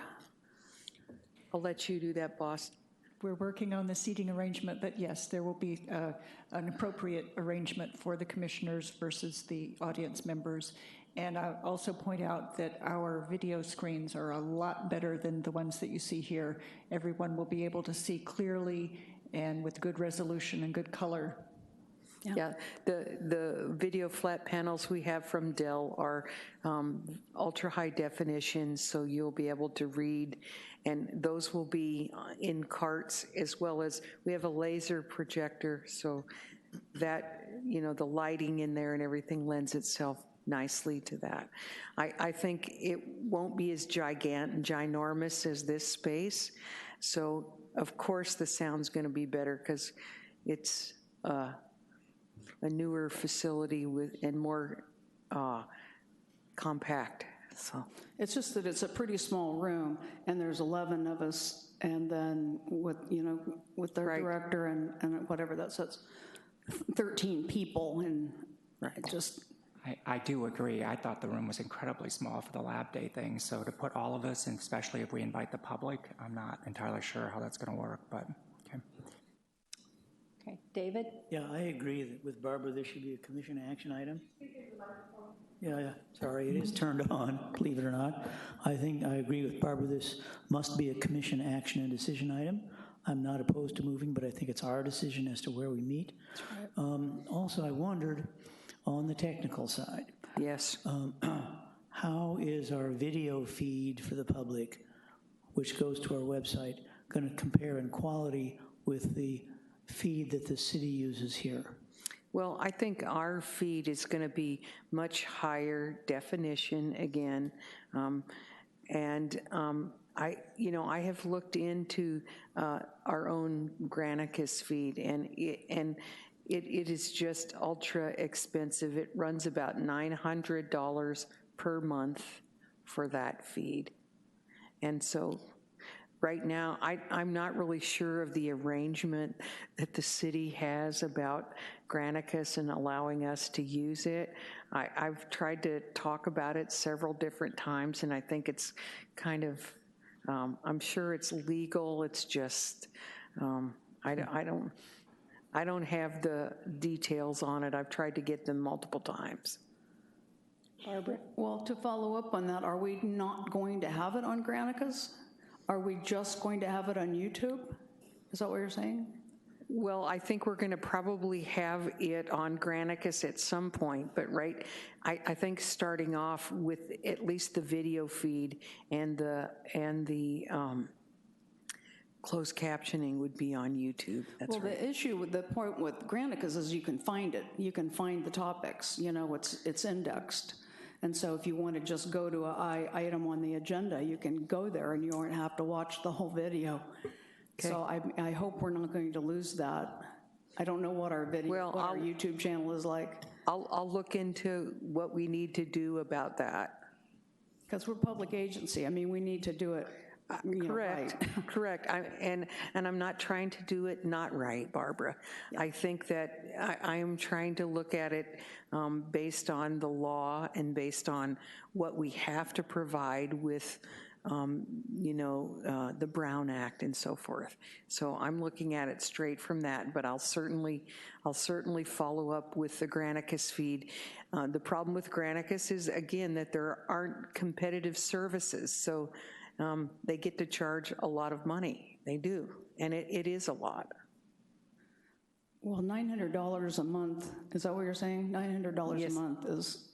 I'll let you do that, boss. we're working on the seating arrangement, but yes, there will be an appropriate arrangement for the commissioners versus the audience members. And I'll also point out that our video screens are a lot better than the ones that you see here. Everyone will be able to see clearly and with good resolution and good color. Yeah, the video flat panels we have from Dell are ultra high definition, so you'll be able to read, and those will be in carts, as well as we have a laser projector, so that, you know, the lighting in there and everything lends itself nicely to that. I think it won't be as ginormous as this space, so of course the sound's going to be better because it's a newer facility and more compact. So it's just that it's a pretty small room, and there's 11 of us, and then with, you know, with their director and whatever that says, 13 people, and it just. I do agree. I thought the room was incredibly small for the lab day thing, so to put all of us, and especially if we invite the public, I'm not entirely sure how that's going to work, but okay. Okay, David? Yeah, I agree that with Barbara, there should be a commission action item. Yeah, sorry, it is turned on, believe it or not. I agree with Barbara, this must be a commission action and decision item. I'm not opposed to moving, but I think it's our decision as to where we meet. Also, I wondered, on the technical side. Yes. How is our video feed for the public, which goes to our website, going to compare in quality with the feed that the city uses here? Well, I think our feed is going to be much higher definition again, I have looked into our own Granicus feed, and it is just ultra expensive. It runs about $900 per month for that feed, and so. Right now, I'm not really sure of the arrangement that the city has about Granicus and allowing us to use it. I've tried to talk about it several different times, and I think it's kind of, I'm sure it's legal, it's just, I don't have the details on it. I've tried to get them multiple times. Barbara? Well, to follow up on that, are we not going to have it on Granicus? Are we just going to have it on YouTube? Is that what you're saying? Well, I think we're going to probably have it on Granicus at some point, but I think starting off with at least the video feed and the closed captioning would be on YouTube. That's right. The issue with the point with Granicus is you can find it. You can find the topics. You know, it's indexed. And so if you want to just go to an item on the agenda, you can go there and you won't have to watch the whole video. Okay. So I hope we're not going to lose that. I don't know what our our YouTube channel is like. I'll look into what we need to do about that. Because we're a public agency. I mean, we need to do it. Correct, right. Correct. And I'm not trying to do it not right, Barbara. Yeah. I think that I am trying to look at it based on the law and based on what we have to provide with, the Brown Act and so forth. So I'm looking at it straight from that, but I'll certainly follow up with the Granicus feed. The problem with Granicus is, again, that there aren't competitive services. So they get to charge a lot of money. They do, and it is a lot. Well, $900 a month, is that what you're saying? $900 yes. A month is,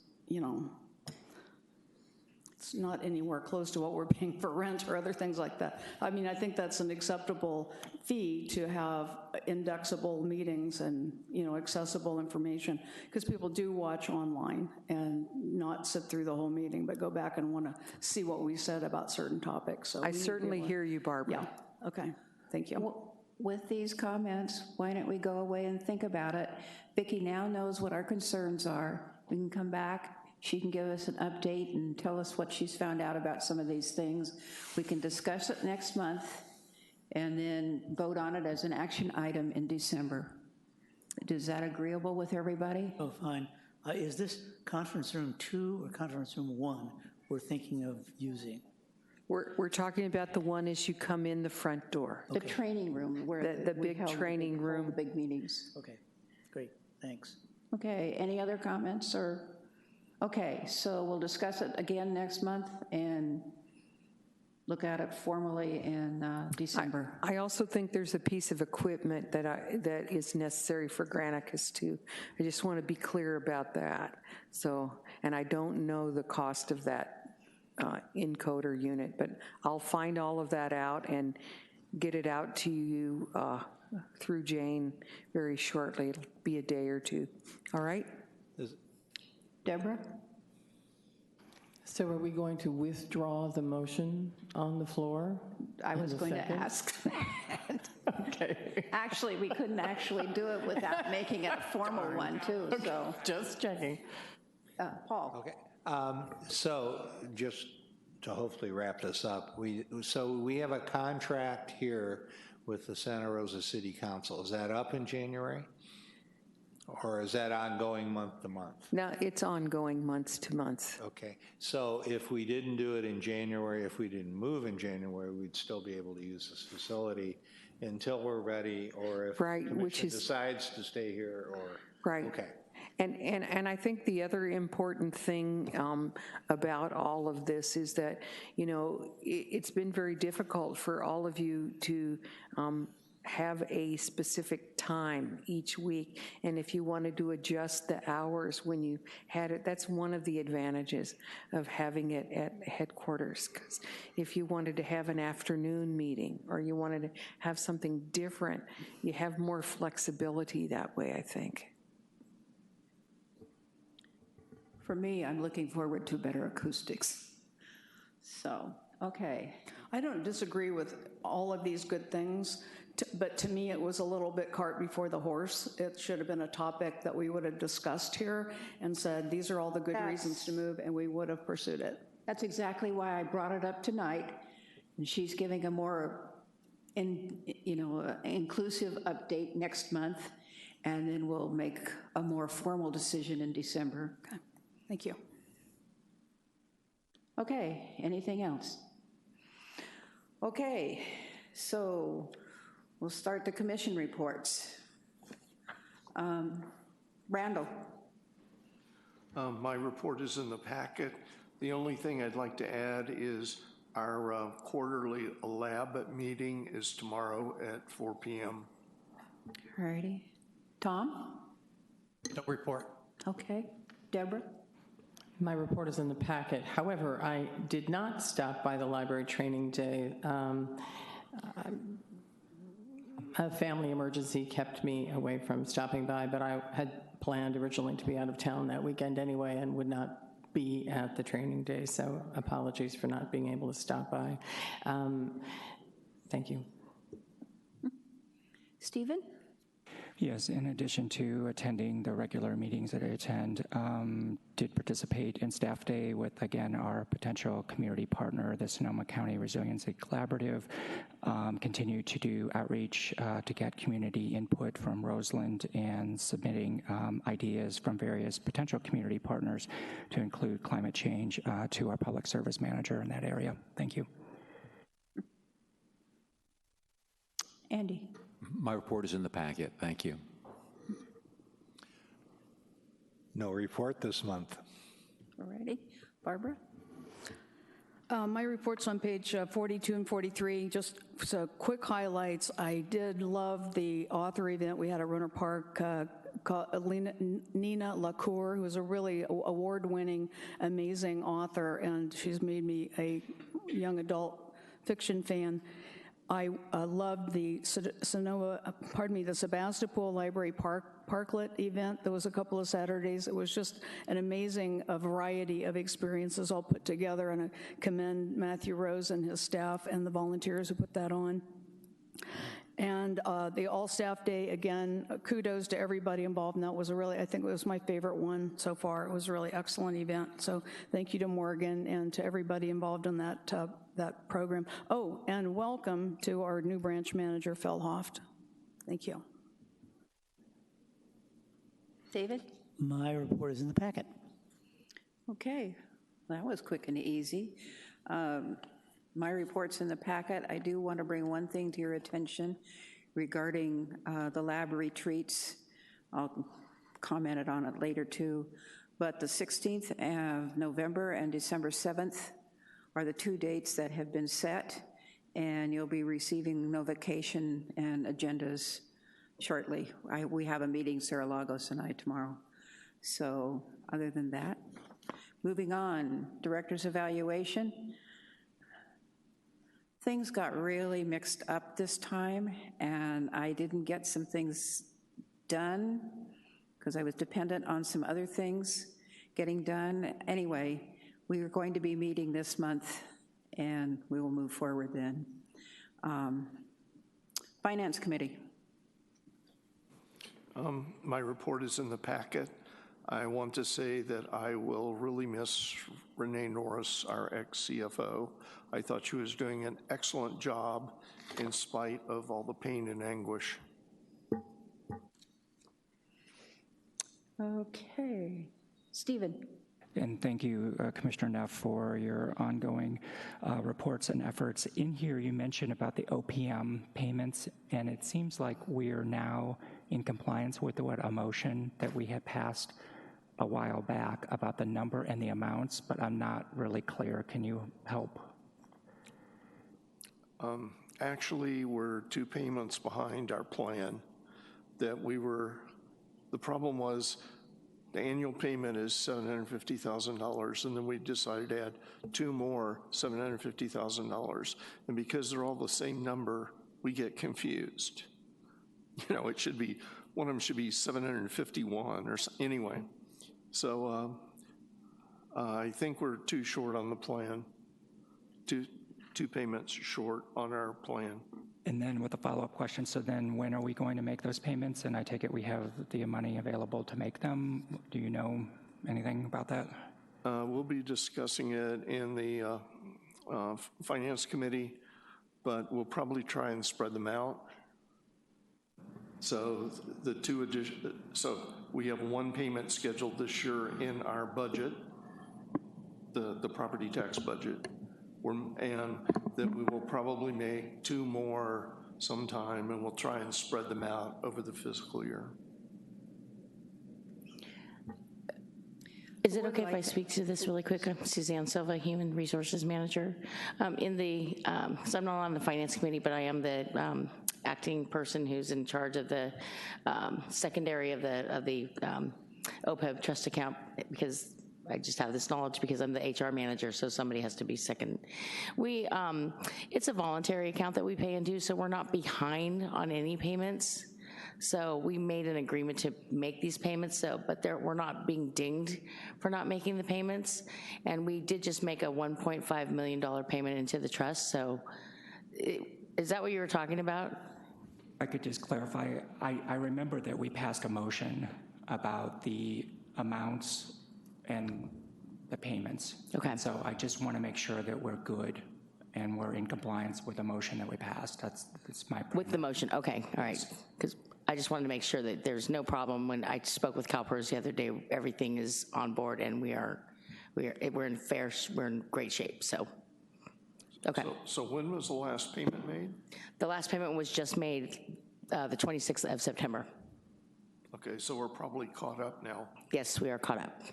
it's not anywhere close to what we're paying for rent or other things like that. I mean, I think that's an acceptable fee to have indexable meetings and, accessible information, because people do watch online and not sit through the whole meeting, but go back and want to see what we said about certain topics. So I certainly hear you, Barbara. Yeah, okay, thank you. Well, with these comments, why don't we go away and think about it? Vicki now knows what our concerns are. We can come back. She can give us an update and tell us what she's found out about some of these things. We can discuss it next month and then vote on it as an action item in December. Is that agreeable with everybody? Oh, fine. Is this conference room 2 or conference room 1 we're thinking of using? We're talking about the one as you come in the front door. The training room where The we big held training room. the big meetings. Okay, great, thanks. Okay, any other comments or? Okay, so we'll discuss it again next month and look at it formally in December. I also think there's a piece of equipment that is necessary for Granicus too. I just want to be clear about that. So, and I don't know the cost of that encoder unit, but I'll find all of that out and get it out to you through Jane very shortly. It'll be a day or two. All right? Deborah? So are we going to withdraw the motion on the floor? I was going second? to ask that. Okay. Actually, we couldn't actually do it without making it a formal one, too, so. Just checking. Paul? Okay. So just to hopefully wrap this up, we have a contract here with the Santa Rosa City Council. Is that up in January? Or is that ongoing month to month? No, it's ongoing months to months. Okay, so if we didn't do it in January, if we didn't move in January, we'd still be able to use this facility until we're ready, or if the commission decides to stay here, or? Right. Okay. And I think the other important thing about all of this is that, you know, it's been very difficult for all of you to have a specific time each week. And if you wanted to adjust the hours when you had it, that's one of the advantages of having it at headquarters. Because if you wanted to have an afternoon meeting or you wanted to have something different, you have more flexibility that way, I think. For me, I'm looking forward to better acoustics. So, okay. I don't disagree with all of these good things, but to me, it was a little bit cart before the horse. It should have been a topic that we would have discussed here and said, these are all the good reasons to move, and we would have pursued it. That's exactly why I brought it up tonight. And she's giving a more, inclusive update next month, and then we'll make a more formal decision in December. Okay. Thank you. Okay, anything else? Okay, so we'll start the commission reports. Randall. My report is in the packet. The only thing I'd like to add is our quarterly lab meeting is tomorrow at 4 p.m. All righty. Tom? No report. Okay. Deborah? My report is in the packet. However, I did not stop by the library training day. A family emergency kept me away from stopping by, but I had planned originally to be out of town that weekend anyway and would not be at the training day, so apologies for not being able to stop by. Thank you. Stephen? Yes, in addition to attending the regular meetings that I attend, did participate in Staff Day with, again, our potential community partner, the Sonoma County Resiliency Collaborative. Continue to do outreach to get community input from Roseland and submitting ideas from various potential community partners to include climate change to our public service manager in that area. Thank you. Andy? My report is in the packet. Thank you. No report this month. All righty. Barbara? My report's on page 42 and 43. Just so quick highlights. I did love the author event we had at Runner Park. Nina LaCour, who is a really award-winning, amazing author, and she's made me a young adult fiction fan. I loved the the Sebastopol Library Parklet event. There was a couple of Saturdays. It was just an amazing variety of experiences all put together, and I commend Matthew Rose and his staff and the volunteers who put that on. And the all-staff day, again, kudos to everybody involved, and that was I think it was my favorite one so far. It was a really excellent event. So thank you to Morgan and to everybody involved in that program. Oh, and welcome to our new branch manager, Phil Hoft. Thank you. David? My report is in the packet. Okay, that was quick and easy. My report's in the packet. I do want to bring one thing to your attention regarding the lab retreats. I'll comment on it later too. But the 16th of November and December 7th are the 2 dates that have been set, and you'll be receiving notification and agendas shortly. We have a meeting, Cerro Lagos and I, tomorrow. So other than that, moving on, director's evaluation. Things got really mixed up this time, and I didn't get some things done because I was dependent on some other things getting done. Anyway, we are going to be meeting this month, and we will move forward then. Finance Committee. My report is in the packet. I want to say that I will really miss Renee Norris, our ex-CFO. I thought she was doing an excellent job in spite of all the pain and anguish. Okay. Stephen. And thank you, Commissioner Neff, for your ongoing reports and efforts. In here, you mentioned about the OPM payments, and it seems like we are now in compliance with a motion that we had passed a while back about the number and the amounts, but I'm not really clear. Can you help? Actually, we're 2 payments behind our plan that we were, the problem was the annual payment is $750,000, and then we decided to add 2 more $750,000. And because they're all the same number, we get confused. You know, it should be, one of them should be 751 or anyway. So I think we're 2 short on the plan, two payments short on our plan. And then with a follow-up question, so then when are we going to make those payments? And I take it we have the money available to make them. Do you know anything about that? We'll be discussing it in the Finance Committee, but we'll probably try and spread them out. So the 2 additional, so we have 1 payment scheduled this year in our budget, the property tax budget, and that we will probably make 2 more sometime, and we'll try and spread them out over the fiscal year. Is it okay if I speak to this really quick? I'm Suzanne Silva, Human Resources Manager. So I'm not on the Finance Committee, but I am the acting person who's in charge of the secondary of the OPEB trust account, because I just have this knowledge because I'm the HR manager, so somebody has to be second. It's a voluntary account that we pay into, so we're not behind on any payments. So we made an agreement to make these payments, but we're not being dinged for not making the payments. And we did just make a $1.5 million payment into the trust. So is that what you were talking about? I could just clarify. I remember that we passed a motion about the amounts and the payments. Okay. So I just want to make sure that we're good and we're in compliance with the motion that we passed. That's my point. With the motion, okay, all right. Because I just wanted to make sure that there's no problem. When I spoke with CalPERS the other day, everything is on board and we're in great shape, so. Okay. So when was the last payment made? The last payment was just made the 26th of September. Okay, so we're probably caught up now. Yes, we are caught up.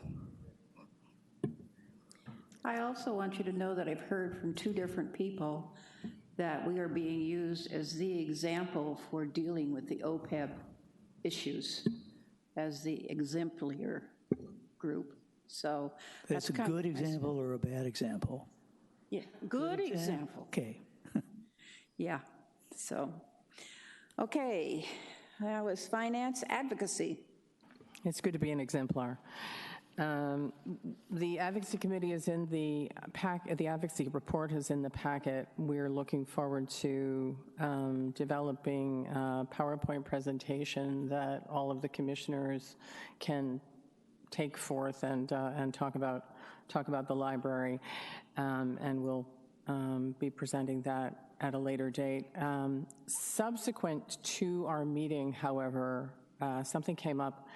I also want you to know that I've heard from 2 different people that we are being used as the example for dealing with the OPEB issues as the exemplary group. So that's a good example or a bad example? Yeah, good example. Okay. Yeah, so, okay. That was finance advocacy. It's good to be an exemplar. The Advocacy Committee is in the the Advocacy Report is in the packet. We're looking forward to developing a PowerPoint presentation that all of the commissioners can take forth and talk about the library, and we'll be presenting that at a later date. Subsequent to our meeting, however, something came up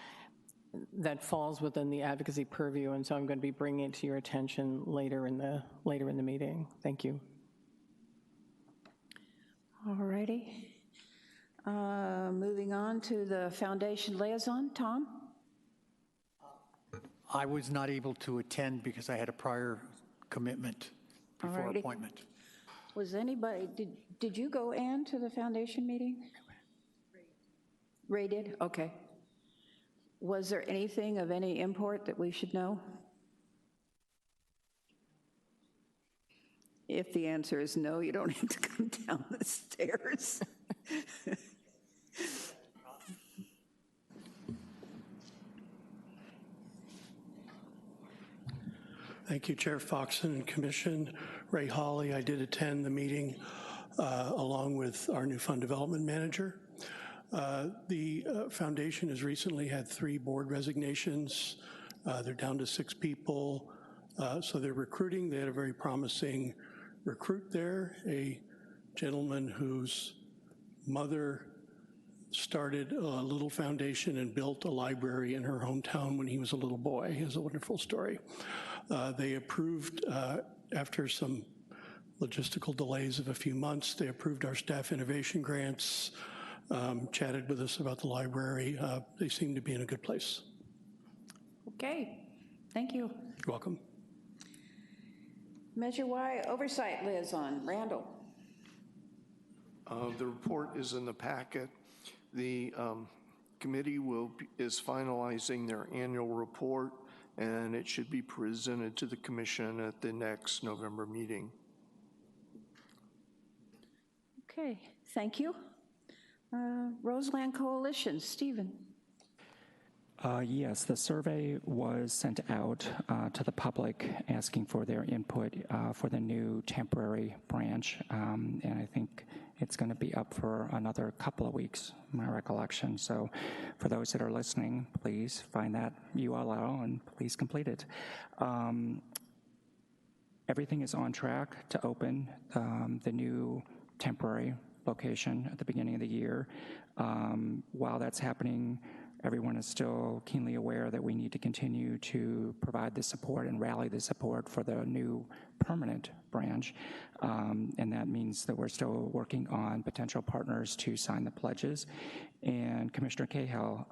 that falls within the advocacy purview, and so I'm going to be bringing it to your attention later in the meeting. Thank you. All righty. Moving on to the foundation liaison, Tom? I was not able to attend because I had a prior commitment before Alrighty. appointment. Was anybody, did you go, Ann, to the foundation meeting? Ray did? Okay. Was there anything of any import that we should know? If the answer is no, you don't have to come down the stairs. Thank you, Chair Foxen and Commission. Ray Hawley, I did attend the meeting along with our new fund development manager. The foundation has recently had 3 board resignations. They're down to 6 people. So they're recruiting. They had a very promising recruit there, a gentleman whose mother started a little foundation and built a library in her hometown when he was a little boy. It's a wonderful story. They approved, after some logistical delays of a few months, they approved our staff innovation grants, chatted with us about the library. They seem to be in a good place. Okay, thank you. You're welcome. Measure Y Oversight Liaison, Randall. The report is in the packet. The committee is finalizing their annual report, and it should be presented to the commission at the next November meeting. Okay, thank you. Roseland Coalition, Stephen. Yes, the survey was sent out to the public asking for their input for the new temporary branch, and I think it's going to be up for another couple of weeks, my recollection. So for those that are listening, please find that URL and please complete it. Everything is on track to open the new temporary location at the beginning of the year. While that's happening, everyone is still keenly aware that we need to continue to provide the support and rally the support for the new permanent branch. And that means that we're still working on potential partners to sign the pledges. And Commissioner Cahill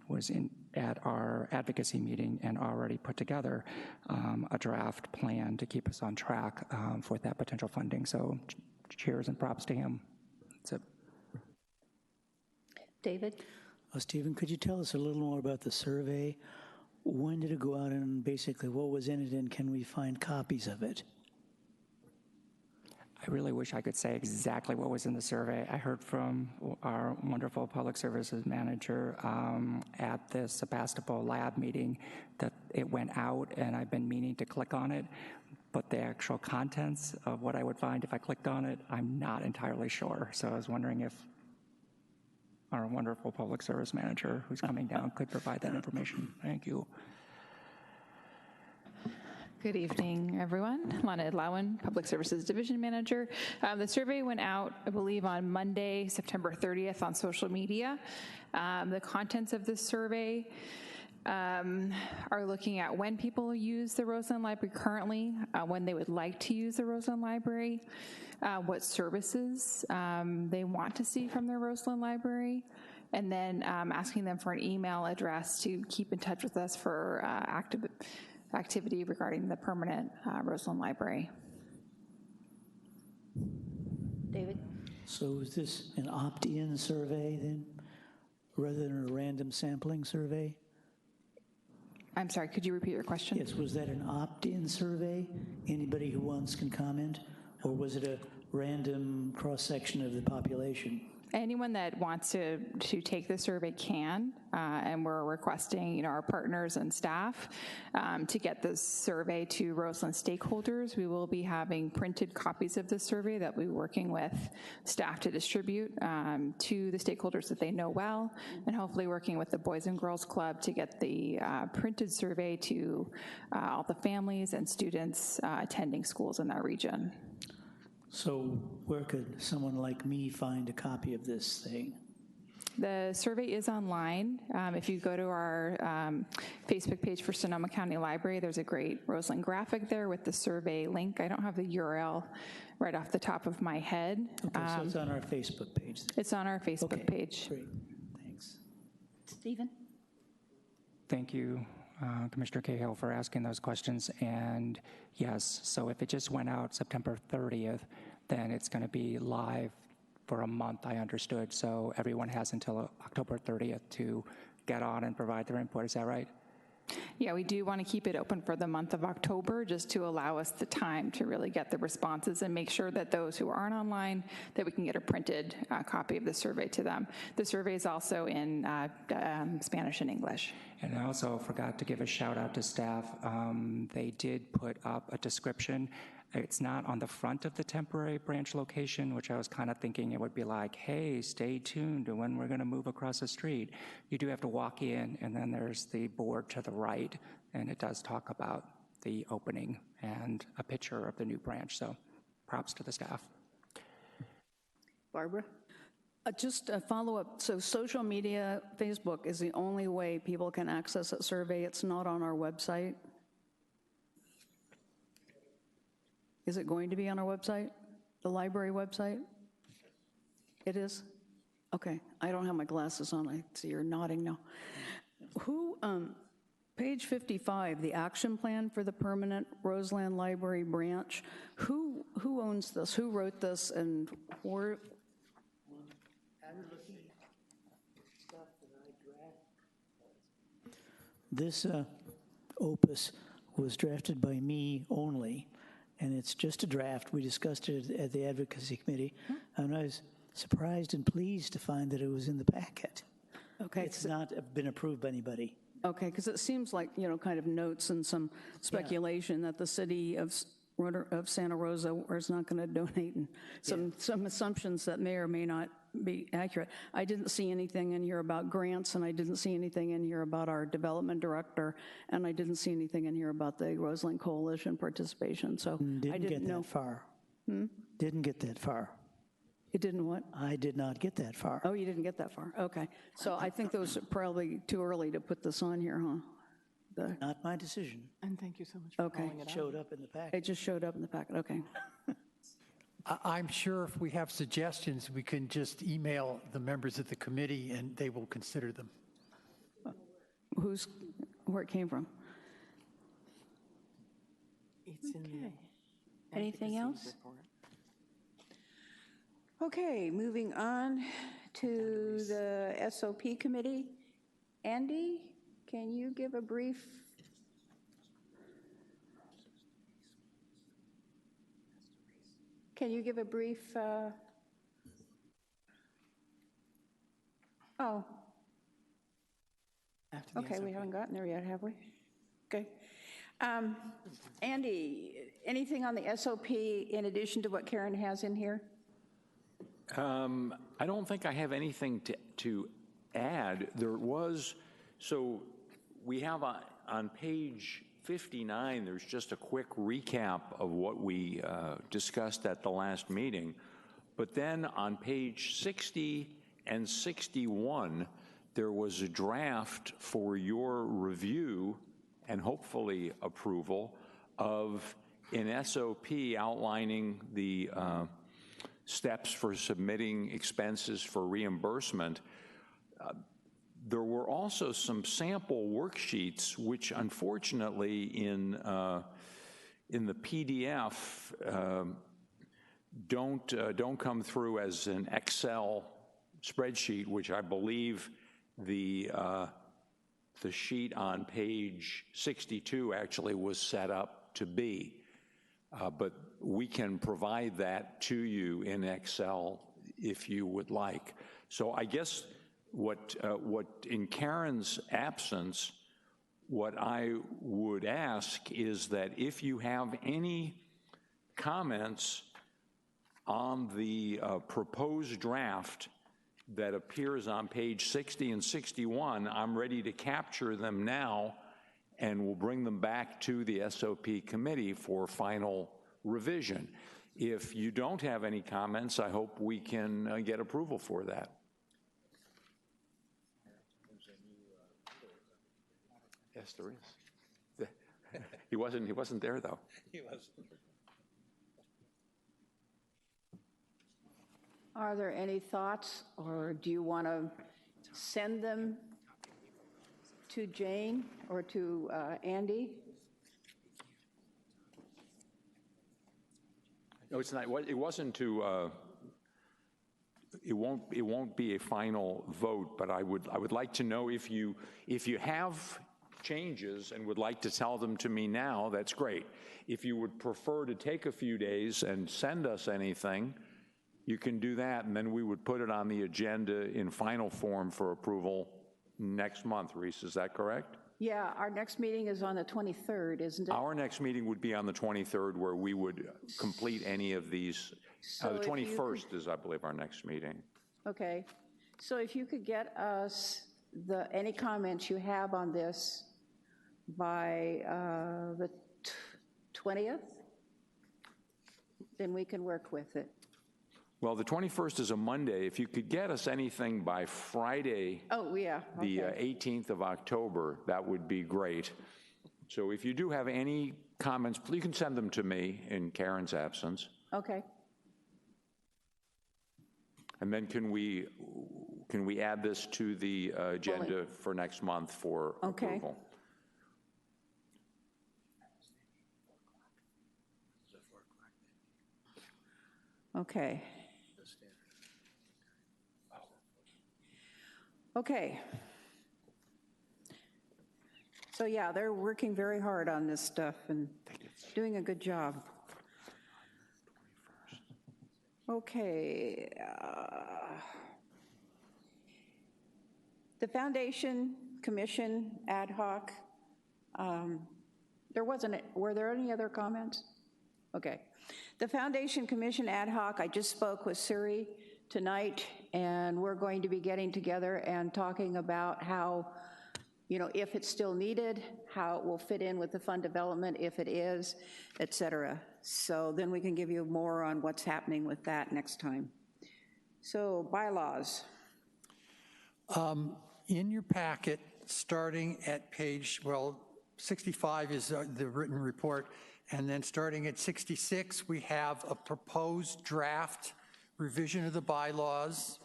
was at our advocacy meeting and already put together a draft plan to keep us on track for that potential funding. So cheers and props to him. That's it. David? Stephen, could you tell us a little more about the survey? When did it go out and basically what was in it, and can we find copies of it? I really wish I could say exactly what was in the survey. I heard from our wonderful public services manager at the Sebastopol lab meeting that it went out, and I've been meaning to click on it, but the actual contents of what I would find if I clicked on it, I'm not entirely sure. So I was wondering if our wonderful public service manager who's coming down could provide that information. Thank you. Good evening, everyone. Lana Edlowen, Public Services Division Manager. The survey went out, I believe, on Monday, September 30th on social media. The contents of this survey are looking at when people use the Roseland Library currently, when they would like to use the Roseland Library, what services they want to see from their Roseland Library, and then asking them for an email address to keep in touch with us for activity regarding the permanent Roseland Library. David? So is this an opt-in survey then, rather than a random sampling survey? I'm sorry, could you repeat your question? Yes, was that an opt-in survey? Anybody who wants can comment? Or was it a random cross-section of the population? Anyone that wants to take the survey can, and we're requesting, our partners and staff to get the survey to Roseland stakeholders. We will be having printed copies of the survey that we'll be working with staff to distribute to the stakeholders that they know well, and hopefully working with the Boys and Girls Club to get the printed survey to all the families and students attending schools in that region. So where could someone like me find a copy of this thing? The survey is online. If you go to our Facebook page for Sonoma County Library, there's a great Roseland graphic there with the survey link. I don't have the URL right off the top of my head. Okay, so it's on our Facebook page. It's on our Facebook page. Great, thanks. Stephen? Thank you, Commissioner Cahill, for asking those questions. And yes, so if it just went out September 30th, then it's going to be live for a month, I understood. So everyone has until October 30th to get on and provide their input. Is that right? Yeah, we do want to keep it open for the month of October just to allow us the time to really get the responses and make sure that those who aren't online, that we can get a printed copy of the survey to them. The survey is also in Spanish and English. And I also forgot to give a shout out to staff. They did put up a description. It's not on the front of the temporary branch location, which I was kind of thinking it would be like, hey, stay tuned to when we're going to move across the street. You do have to walk in, and then there's the board to the right, and it does talk about the opening and a picture of the new branch. So props to the staff. Barbara? Just a follow-up. So social media, Facebook is the only way people can access that survey. It's not on our website. Is it going to be on our website, the library website? It is? Okay, I don't have my glasses on. I see you're nodding now. Who, page 55, the action plan for the permanent Roseland Library branch, who owns this? Who wrote this, and where? This opus was drafted by me only, and it's just a draft. We discussed it at the advocacy committee, and I was surprised and pleased to find that it was in the packet. Okay. It's not been approved by anybody. Okay, because it seems like, kind of notes and some speculation that the city of Santa Rosa is not going to donate, and some assumptions that may or may not be accurate. I didn't see anything in here about grants, and I didn't see anything in here about our development director, and I didn't see anything in here about the Roseland Coalition participation, so I didn't know. That far. Didn't get that far. It didn't what? I did not get that far. Oh, you didn't get that far. Okay. So I think those are probably too early to put this on here, huh? Not my decision. And thank you so much for calling it out. It showed up in the packet. It just showed up in the packet. Okay. I'm sure if we have suggestions, we can just email the members of the committee and they will consider them. Where it came from? It's in the Anything else? Okay, moving on to the SOP committee. Andy, can you give a brief? Oh. Okay, we haven't gotten there yet, have we? Okay. Andy, anything on the SOP in addition to what Karen has in here? I don't think I have anything to add. So we have on page 59, there's just a quick recap of what we discussed at the last meeting. But then on page 60 and 61, there was a draft for your review and hopefully approval of an SOP outlining the steps for submitting expenses for reimbursement. There were also some sample worksheets, which unfortunately in the PDF don't come through as an Excel spreadsheet, which I believe the sheet on page 62 actually was set up to be. But we can provide that to you in Excel if you would like. So I guess what in Karen's absence, what I would ask is that if you have any comments on the proposed draft that appears on page 60 and 61, I'm ready to capture them now, and we'll bring them back to the SOP committee for final revision. If you don't have any comments, I hope we can get approval for that. Yes, there is. He wasn't there, though. He was. Are there any thoughts, or do you want to send them to Jane or to Andy? No, it's not. It wasn't to. It won't be a final vote, but I would like to know if you have changes and would like to tell them to me now. That's great. If you would prefer to take a few days and send us anything, you can do that, and then we would put it on the agenda in final form for approval next month. Reese, is that correct? Yeah, our next meeting is on the 23rd, isn't it? Our next meeting would be on the 23rd, where we would complete any of these. So The if you 21st is, I believe, our next meeting. Okay, so if you could get us any comments you have on this by the 20th, then we can work with it. Well, the 21st is a Monday. If you could get us anything by Friday, Oh, yeah, the okay. 18th of October, that would be great. So if you do have any comments, you can send them to me in Karen's absence. Okay, And then can we add this to the agenda for next month for Okay. approval? okay. Okay. So yeah, they're working very hard on this stuff and doing a good job. Okay. The Foundation Commission ad hoc, were there any other comments? Okay. The Foundation Commission ad hoc, I just spoke with Suri tonight, and we're going to be getting together and talking about how, if it's still needed, how it will fit in with the fund development, if it is, et cetera. So then we can give you more on what's happening with that next time. So bylaws. In your packet, starting at page, 65 is the written report, and then starting at 66, we have a proposed draft revision of the bylaws.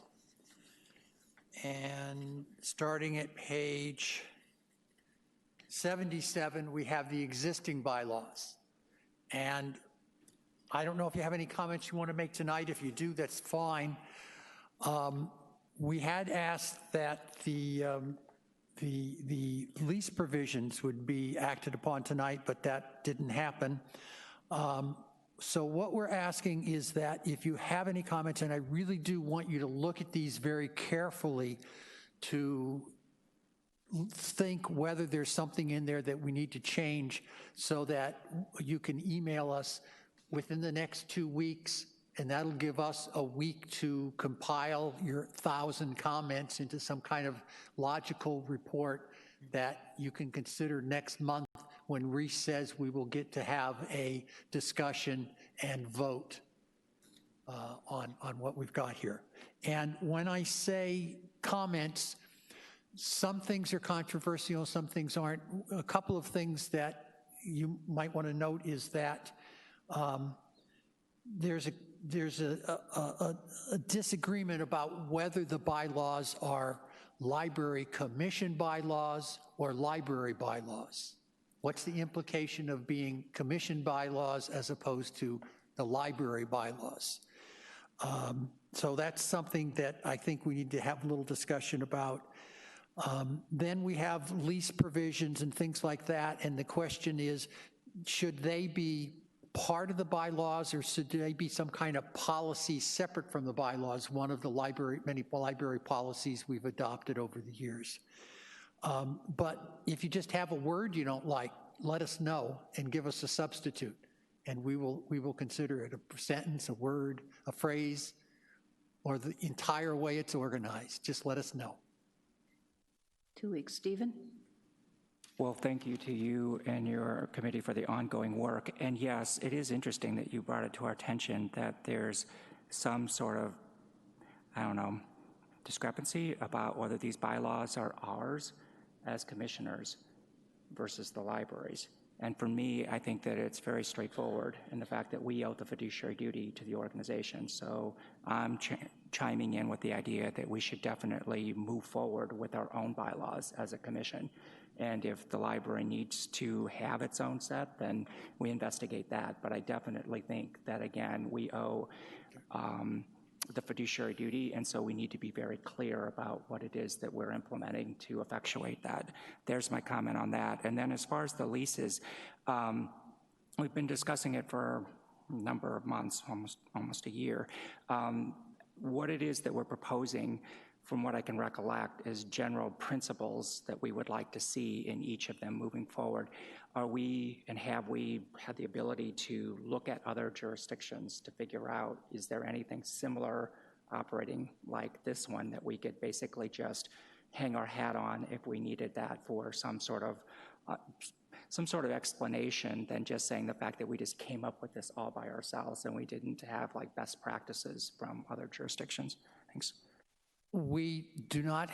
And starting at page 77, we have the existing bylaws. And I don't know if you have any comments you want to make tonight. If you do, that's fine. We had asked that the lease provisions would be acted upon tonight, but that didn't happen. So what we're asking is that if you have any comments, and I really do want you to look at these very carefully to think whether there's something in there that we need to change, so that you can email us within the next 2 weeks, and that'll give us a week to compile your 1,000 comments into some kind of logical report that you can consider next month when Reese says we will get to have a discussion and vote on what we've got here. And when I say comments, some things are controversial, some things aren't. A couple of things that you might want to note is that there's a disagreement about whether the bylaws are library commission bylaws or library bylaws. What's the implication of being commission bylaws as opposed to the library bylaws? So that's something that I think we need to have a little discussion about. Then we have lease provisions and things like that, and the question is, should they be part of the bylaws, or should they be some kind of policy separate from the bylaws, one of the many library policies we've adopted over the years? But if you just have a word you don't like, let us know and give us a substitute, and we will consider it a sentence, a word, a phrase, or the entire way it's organized. Just let us know. 2 weeks. Stephen? Well, thank you to you and your committee for the ongoing work. And yes, it is interesting that you brought it to our attention that there's some sort of, discrepancy about whether these bylaws are ours as commissioners versus the libraries. And for me, I think that it's very straightforward in the fact that we owe the fiduciary duty to the organization. So I'm chiming in with the idea that we should definitely move forward with our own bylaws as a commission. And if the library needs to have its own set, then we investigate that. But I definitely think that, again, we owe the fiduciary duty, and so we need to be very clear about what it is that we're implementing to effectuate that. There's my comment on that. And then as far as the leases, we've been discussing it for a number of months, almost a year. What it is that we're proposing, from what I can recollect, is general principles that we would like to see in each of them moving forward. Are we, and have we had the ability to look at other jurisdictions to figure out, is there anything similar operating like this one that we could basically just hang our hat on if we needed that for some sort of explanation than just saying the fact that we just came up with this all by ourselves and we didn't have like best practices from other jurisdictions? Thanks. We did not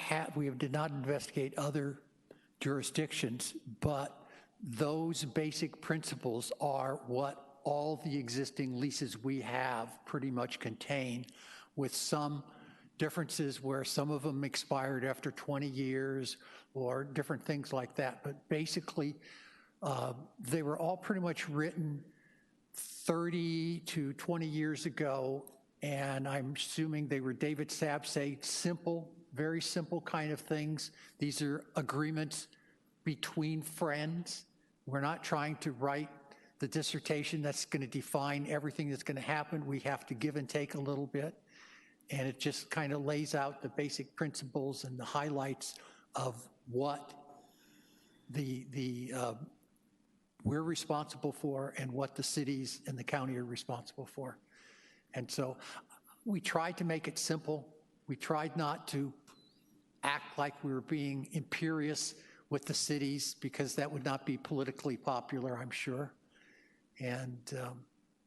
investigate other jurisdictions, but those basic principles are what all the existing leases we have pretty much contain, with some differences where some of them expired after 20 years or different things like that. But basically, they were all pretty much written 30 to 20 years ago, and I'm assuming they were David Sapsay, simple, very simple kind of things. These are agreements between friends. We're not trying to write the dissertation that's going to define everything that's going to happen. We have to give and take a little bit, and it just kind of lays out the basic principles and the highlights of what we're responsible for and what the cities and the county are responsible for. And so we tried to make it simple. We tried not to act like we were being imperious with the cities, because that would not be politically popular, I'm sure. And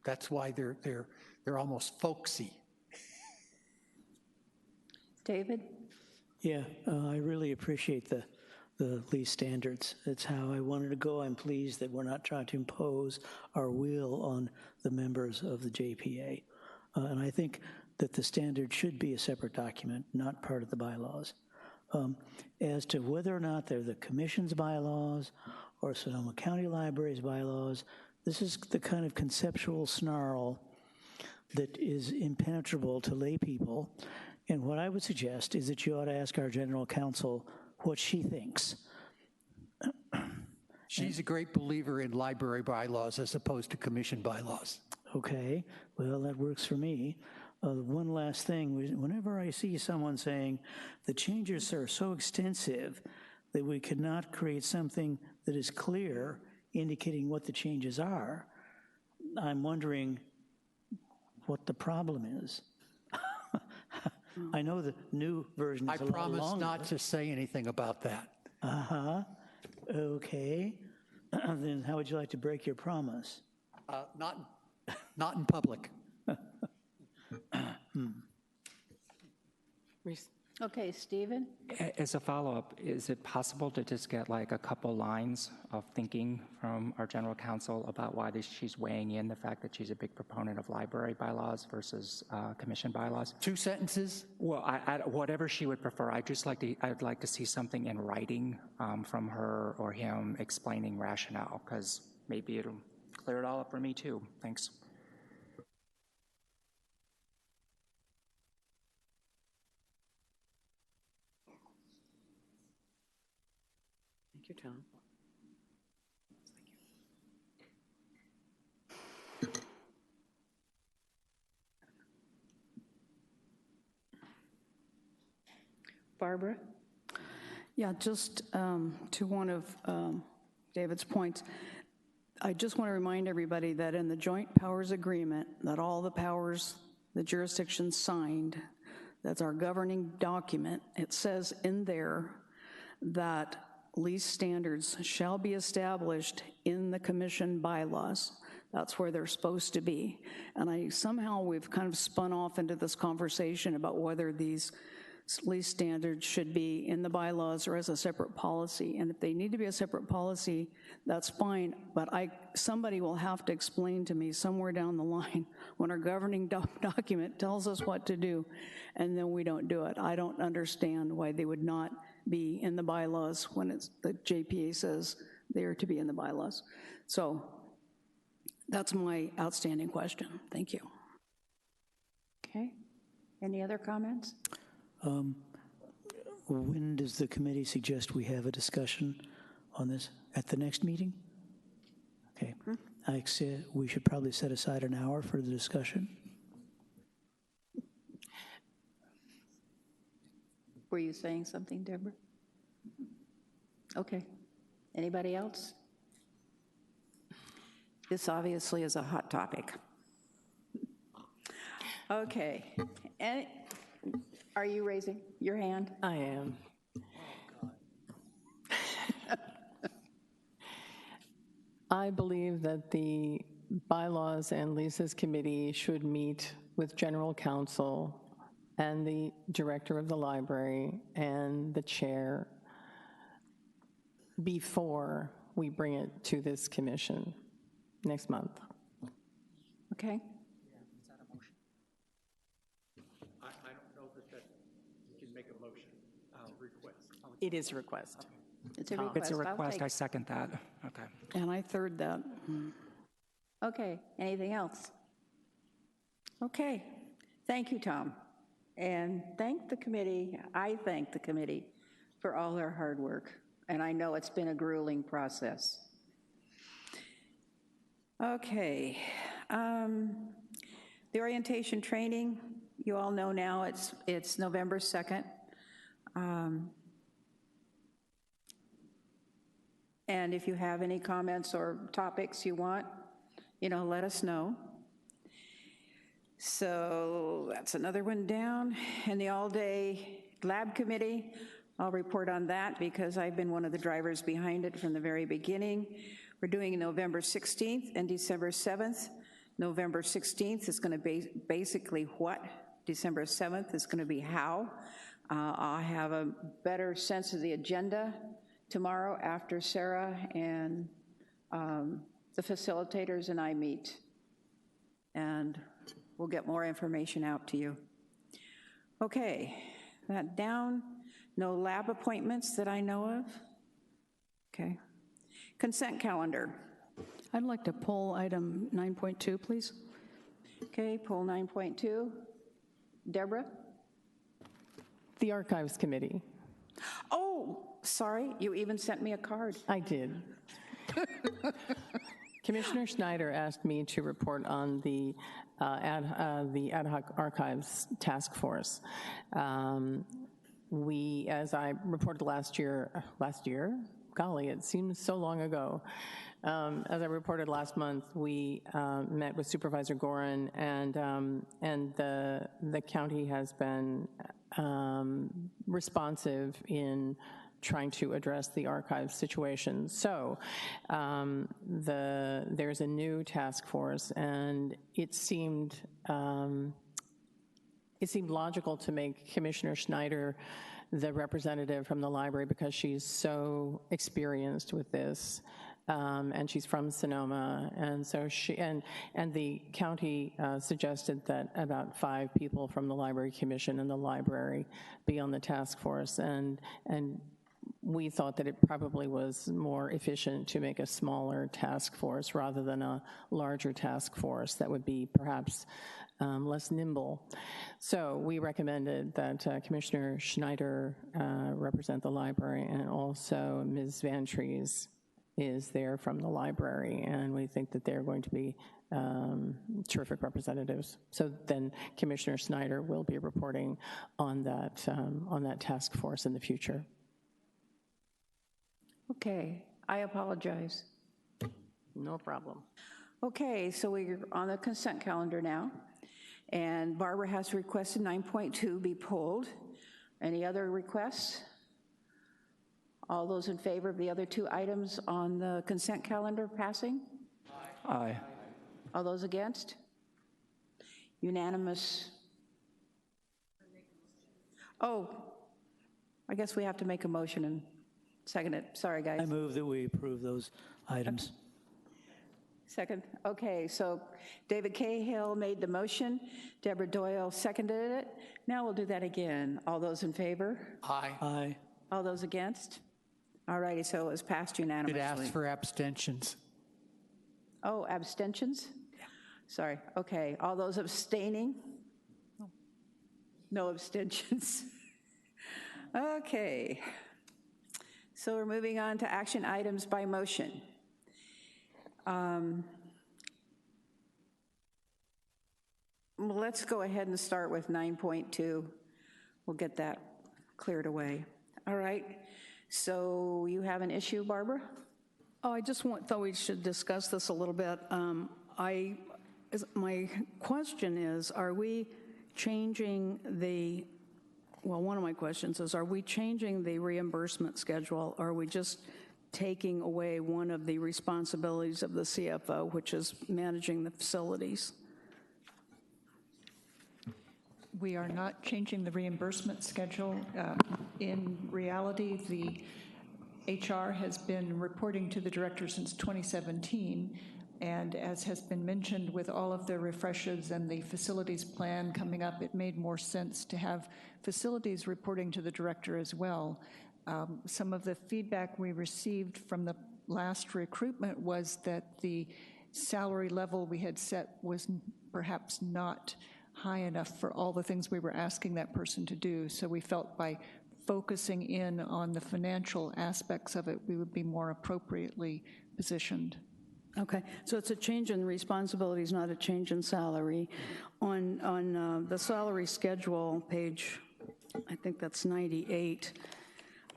that's why they're almost folksy. David? Yeah, I really appreciate the lease standards. That's how I wanted to go. I'm pleased that we're not trying to impose our will on the members of the JPA. And I think that the standard should be a separate document, not part of the bylaws. As to whether or not they're the commission's bylaws or Sonoma County Library's bylaws, this is the kind of conceptual snarl that is impenetrable to lay people. And what I would suggest is that you ought to ask our general counsel what she thinks. She's a great believer in library bylaws as opposed to commission bylaws. Okay, well, that works for me. One last thing, whenever I see someone saying the changes are so extensive that we could not create something that is clear, indicating what the changes are, I'm wondering what the problem is. I know the new version is a lot longer. I promise not to say anything about that. Uh-huh. Okay. Then how would you like to break your promise? Not in public. Okay, Stephen? As a follow-up, is it possible to just get like a couple lines of thinking from our general counsel about why she's weighing in the fact that she's a big proponent of library bylaws versus commission bylaws? 2 sentences? Well, whatever she would prefer. I'd like to see something in writing from her or him explaining rationale, because maybe it'll clear it all up for me too. Thanks. Thank you, Tom. Barbara? Yeah, just to one of David's points, I just want to remind everybody that in the joint powers agreement, that all the powers the jurisdiction signed, that's our governing document, it says in there that lease standards shall be established in the commission bylaws. That's where they're supposed to be. And somehow we've kind of spun off into this conversation about whether these lease standards should be in the bylaws or as a separate policy. And if they need to be a separate policy, that's fine, but somebody will have to explain to me somewhere down the line when our governing document tells us what to do, and then we don't do it. I don't understand why they would not be in the bylaws when the JPA says they are to be in the bylaws. So that's my outstanding question. Thank you. Okay. Any other comments? When does the committee suggest we have a discussion on this? At the next meeting? Okay. I said we should probably set aside an hour for the discussion. Were you saying something, Deborah? Okay. Anybody else? This obviously is a hot topic. Okay. And are you raising your hand? I am. I believe that the Bylaws and Leases Committee should meet with General Counsel and the Director of the Library and the Chair before we bring it to this commission next month. Okay. I don't know that you can make a motion, request. It is a request. It's a request. It's a I'll request. take- I second that. Okay. And I third that. Okay. Anything else? Okay. Thank you, Tom. And thank the committee. I thank the committee for all their hard work. And I know it's been a grueling process. Okay. The orientation training, you all know now it's November 2nd. And if you have any comments or topics you want, let us know. So that's another one down. And the all-day lab committee, I'll report on that because I've been one of the drivers behind it from the very beginning. We're doing November 16th and December 7th. November 16th is going to be basically what? December 7th is going to be how. I'll have a better sense of the agenda tomorrow after Sarah and the facilitators and I meet. And we'll get more information out to you. Okay, that down. No lab appointments that I know of. Okay. Consent calendar. I'd like to pull item 9.2, please. Okay, pull 9.2. Deborah? The Archives Committee. Oh, sorry, you even sent me a card. I did. Commissioner Schneider asked me to report on the ad hoc archives task force. We, as I reported last year, golly, it seems so long ago. As I reported last month, we met with Supervisor Gorin, and the county has been responsive in trying to address the archive situation. So there's a new task force, and it seemed logical to make Commissioner Schneider the representative from the library because she's so experienced with this, and she's from Sonoma, and so and the county suggested that about 5 people from the Library Commission and the library be on the task force, and we thought that it probably was more efficient to make a smaller task force rather than a larger task force that would be perhaps less nimble. So we recommended that Commissioner Schneider represent the library, and also Ms. Vantries is there from the library, and we think that they're going to be terrific representatives. So then Commissioner Schneider will be reporting on that task force in the future. Okay, I apologize. No problem. Okay, so we're on the consent calendar now, and Barbara has requested 9.2 be pulled. Any other requests? All those in favor of the other 2 items on the consent calendar passing? Aye. All those against? Unanimous. Oh, I guess we have to make a motion and second it. Sorry, guys. I move that we approve those items. Second. Okay, so David Cahill made the motion. Deborah Doyle seconded it. Now we'll do that again. All those in favor? Aye. Aye. All those against? All righty, so it was passed unanimously. It asks for abstentions. Oh, abstentions? Sorry, okay. All those abstaining? No abstentions. Okay. So we're moving on to action items by motion. Let's go ahead and start with 9.2. We'll get that cleared away. All right. So you have an issue, Barbara? Oh, I just thought we should discuss this a little bit. My question is, are we changing the, well, one of my questions is, are we changing the reimbursement schedule? Or are we just taking away one of the responsibilities of the CFO, which is managing the facilities? We are not changing the reimbursement schedule. In reality, the HR has been reporting to the director since 2017, and as has been mentioned, with all of the refreshes and the facilities plan coming up, it made more sense to have facilities reporting to the director as well. Some of the feedback we received from the last recruitment was that the salary level we had set was perhaps not high enough for all the things we were asking that person to do. So we felt by focusing in on the financial aspects of it, we would be more appropriately positioned. Okay, so it's a change in responsibilities, not a change in salary. On the salary schedule, page, I think that's 98,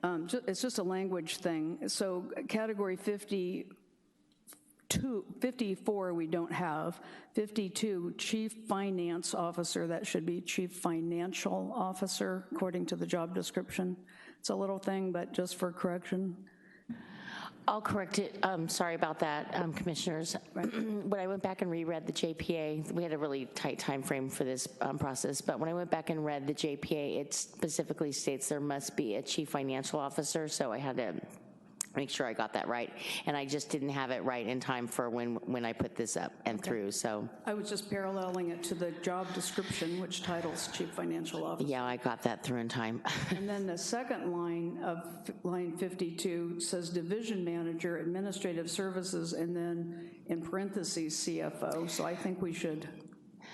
it's just a language thing. So category 54 we don't have. 52, chief finance officer, that should be chief financial officer according to the job description. It's a little thing, but just for correction. I'll correct it. Sorry about that, commissioners. When I went back and reread the JPA, we had a really tight time frame for this process, but when I went back and read the JPA, it specifically states there must be a chief financial officer, so I had to make sure I got that right, and I just didn't have it right in time for when I put this up and through, so. I was just paralleling it to the job description, which titles chief financial officer. Yeah, I got that through in time. And then the second line of line 52 says division manager, administrative services, and then in parentheses, CFO. So I think we should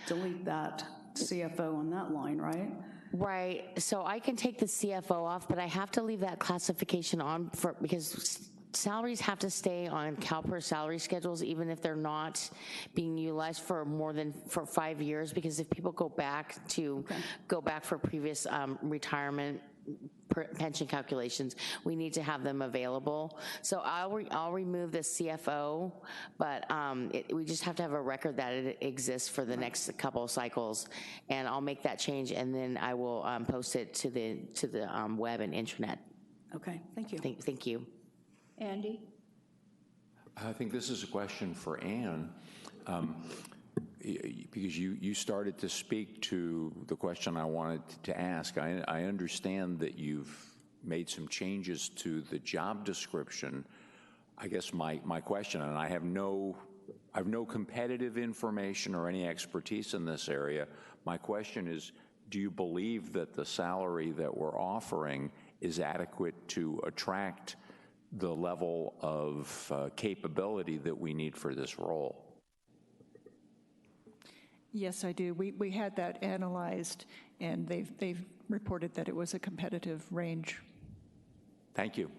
delete that CFO on that line, right? Right, so I can take the CFO off, but I have to leave that classification on because salaries have to stay on CalPERS salary schedules even if they're not being utilized for more than 5 years, because if people go back for previous retirement pension calculations, we need to have them available. So I'll remove the CFO, but we just have to have a record that it exists for the next couple of cycles, and I'll make that change, and then I will post it to the web and intranet. Okay, thank you. Thank you. Andy? I think this is a question for Ann. Because you started to speak to the question I wanted to ask. I understand that you've made some changes to the job description. I guess my question, and I have no competitive information or any expertise in this area. My question is, do you believe that the salary that we're offering is adequate to attract the level of capability that we need for this role? Yes, I do. We had that analyzed, and they've reported that it was a competitive range. Thank you.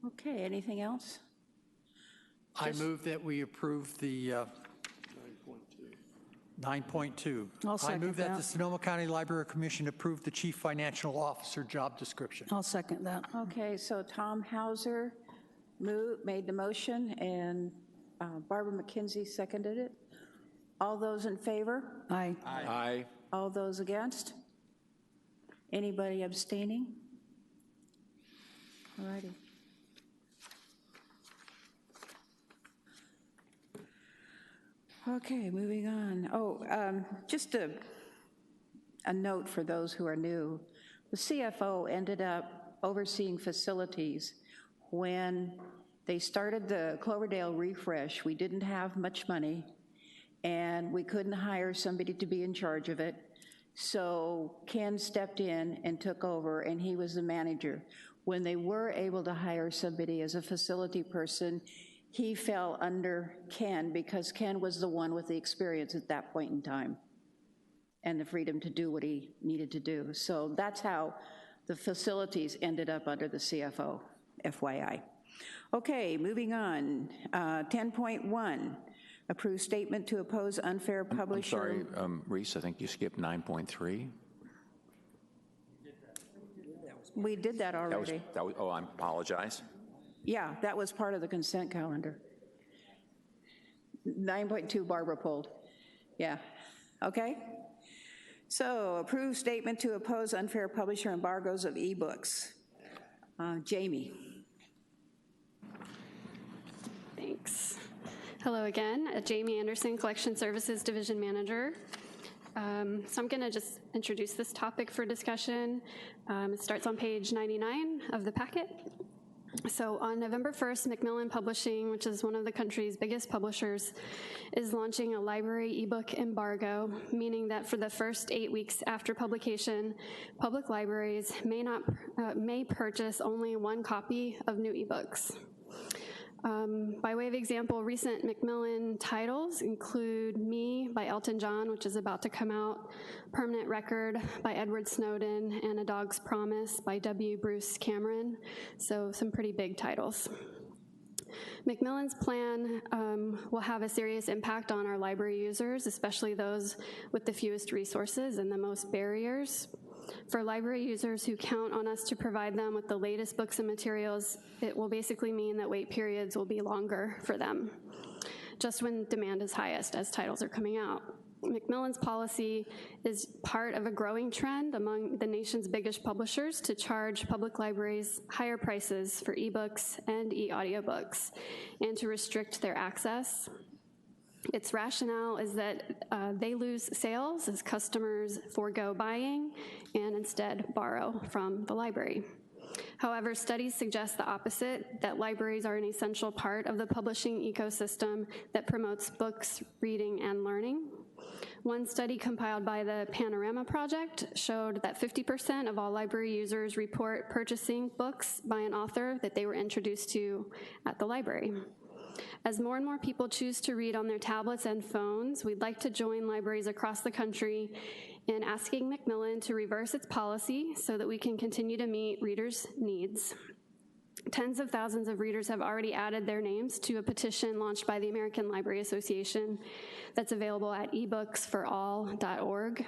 Okay, anything else? I move that we approve the 9.2. I'll second I move that that. the Sonoma County Library Commission approve the chief financial officer job description. I'll second that. Okay, so Tom Hauser made the motion, and Barbara McKenzie seconded it. All those in favor? Aye. Aye. All those against? Anybody abstaining? All righty. Okay, moving on. Oh, just to a note for those who are new. The CFO ended up overseeing facilities when they started the Cloverdale refresh. We didn't have much money, and we couldn't hire somebody to be in charge of it. So Ken stepped in and took over, and he was the manager. When they were able to hire somebody as a facility person, he fell under Ken because Ken was the one with the experience at that point in time and the freedom to do what he needed to do. So that's how the facilities ended up under the CFO, FYI. Okay, moving on. 10.1, approve statement to oppose unfair publisher. I'm sorry, Reese, I think you skipped 9.3. We did that already. Oh, I apologize. Yeah, that was part of the consent calendar. 9.2 Barbara pulled. Yeah, okay. So approve statement to oppose unfair publisher embargoes of ebooks. Jamie. Thanks. Hello again, Jamie Anderson, Collection Services Division Manager. So I'm gonna just introduce this topic for discussion. It starts on page 99 of the packet. So on November 1st, Macmillan Publishing, which is one of the country's biggest publishers, is launching a library ebook embargo, meaning that for the first 8 weeks after publication, public libraries may purchase only 1 copy of new ebooks. By way of example, recent Macmillan titles include Me by Elton John, which is about to come out, Permanent Record by Edward Snowden, and A Dog's Promise by W. Bruce Cameron, so some pretty big titles. Macmillan's plan will have a serious impact on our library users, especially those with the fewest resources and the most barriers. For library users who count on us to provide them with the latest books and materials, it will basically mean that wait periods will be longer for them, just when demand is highest as titles are coming out. Macmillan's policy is part of a growing trend among the nation's biggest publishers to charge public libraries higher prices for ebooks and e-audiobooks and to restrict their access. Its rationale is that they lose sales as customers forego buying and instead borrow from the library. However, studies suggest the opposite, that libraries are an essential part of the publishing ecosystem that promotes books, reading, and learning. One study compiled by the Panorama Project showed that 50% of all library users report purchasing books by an author that they were introduced to at the library. As more and more people choose to read on their tablets and phones, we'd like to join libraries across the country in asking Macmillan to reverse its policy so that we can continue to meet readers' needs. Tens of thousands of readers have already added their names to a petition launched by the American Library Association that's available at ebooksforall.org.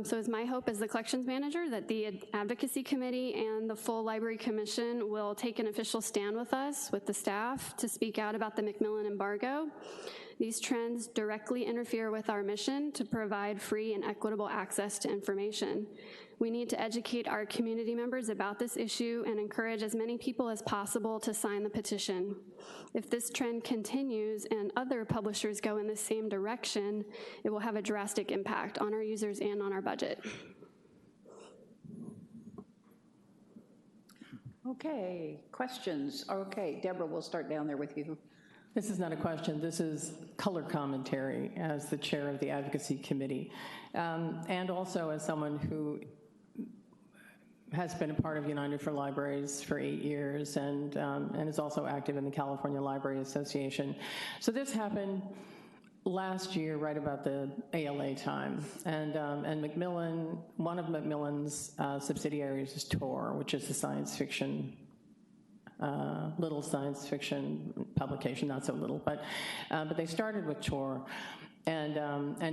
So it's my hope as the collections manager that the advocacy committee and the full library commission will take an official stand with us, with the staff, to speak out about the Macmillan embargo. These trends directly interfere with our mission to provide free and equitable access to information. We need to educate our community members about this issue and encourage as many people as possible to sign the petition. If this trend continues and other publishers go in the same direction, it will have a drastic impact on our users and on our budget. Okay, questions? Okay, Deborah, we'll start down there with you. This is not a question, this is color commentary as the chair of the advocacy committee, and also as someone who has been a part of United for Libraries for 8 years and is also active in the California Library Association. So this happened last year, right about the ALA time, and Macmillan, one of Macmillan's subsidiaries is Tor, which is a science fiction little science fiction publication, not so little, but they started with Tor and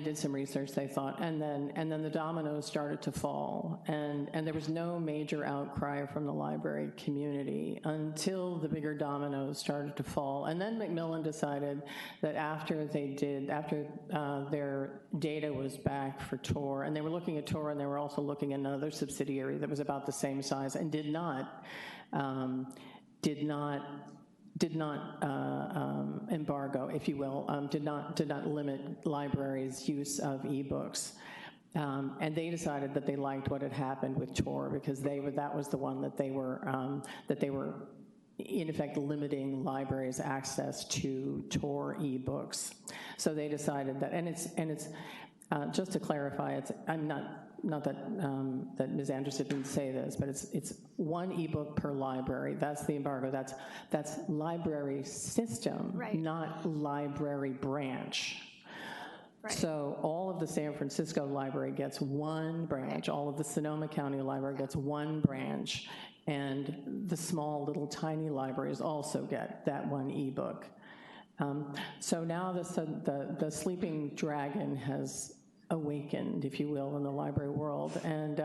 did some research, they thought, and then the dominoes started to fall, and there was no major outcry from the library community until the bigger dominoes started to fall. And then Macmillan decided that after their data was back for Tor, and they were looking at Tor and they were also looking at another subsidiary that was about the same size and did not embargo, if you will, did not limit libraries' use of ebooks. And they decided that they liked what had happened with Tor because that was the one that they were in effect limiting libraries' access to Tor ebooks. So they decided that, and it's just to clarify, I'm not that Ms. Anderson didn't say this, but it's one ebook per library. That's the embargo. That's library system, Right. not library branch. Right. So all of the San Francisco Library gets one branch, all of the Sonoma County Library gets one branch, and the small little tiny libraries also get that one ebook. So now the sleeping dragon has awakened, if you will, in the library world, and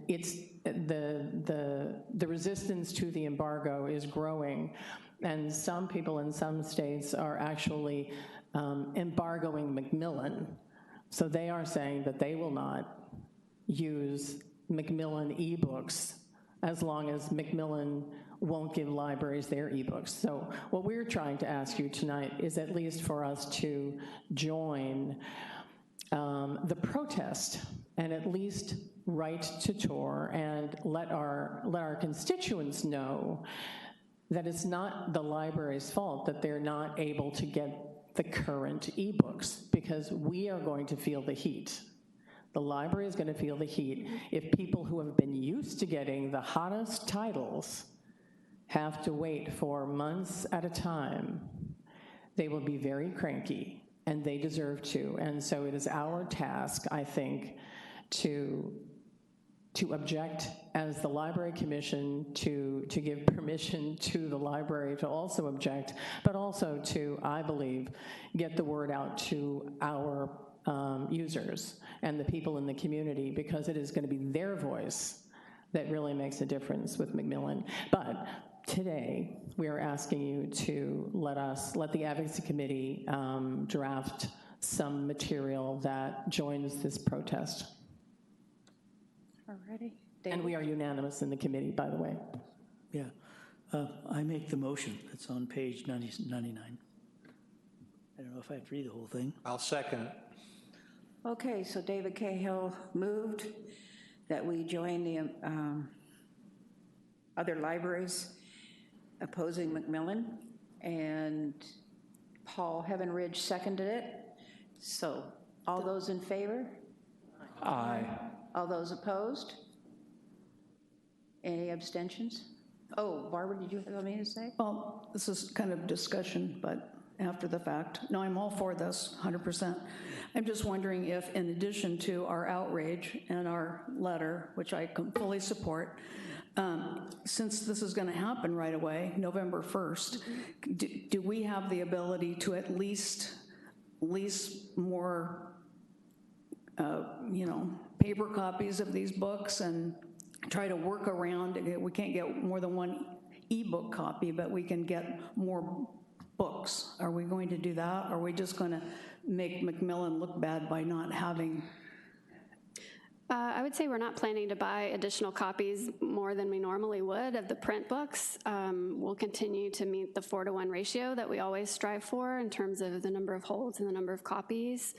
it's the resistance to the embargo is growing, and some people in some states are actually embargoing Macmillan. So they are saying that they will not use Macmillan ebooks as long as Macmillan won't give libraries their ebooks. So what we're trying to ask you tonight is at least for us to join the protest and at least write to Tor and let our constituents know that it's not the library's fault that they're not able to get the current ebooks, because we are going to feel the heat. The library is going to feel the heat if people who have been used to getting the hottest titles have to wait for months at a time. They will be very cranky, and they deserve to. And so it is our task, I think, to object as the Library Commission, to give permission to the library to also object, but also to, I believe, get the word out to our users and the people in the community, because it is going to be their voice that really makes a difference with Macmillan. But today, we are asking you to let the Advocacy Committee draft some material that joins this protest. Alrighty. And we are unanimous in the committee, by the way. Yeah. I make the motion. It's on page 99. I don't know if I have to read the whole thing. I'll second it. Okay, so David Cahill moved that we join the other libraries opposing Macmillan, and Paul Heavenridge seconded it. So all those in favor? Aye. All those opposed? Any abstentions? Oh, Barbara, did you have something to say? Well, this is kind of discussion, but after the fact. No, I'm all for this, 100%. I'm just wondering if, in addition to our outrage and our letter, which I can fully support, since this is going to happen right away, November 1st, do we have the ability to at least more, paper copies of these books and try to work around? We can't get more than one ebook copy, but we can get more books. Are we going to do that? Or are we just going to make Macmillan look bad by not having? I would say we're not planning to buy additional copies more than we normally would of the print books. We'll continue to meet the 4-to-1 ratio that we always strive for in terms of the number of holds and the number of copies.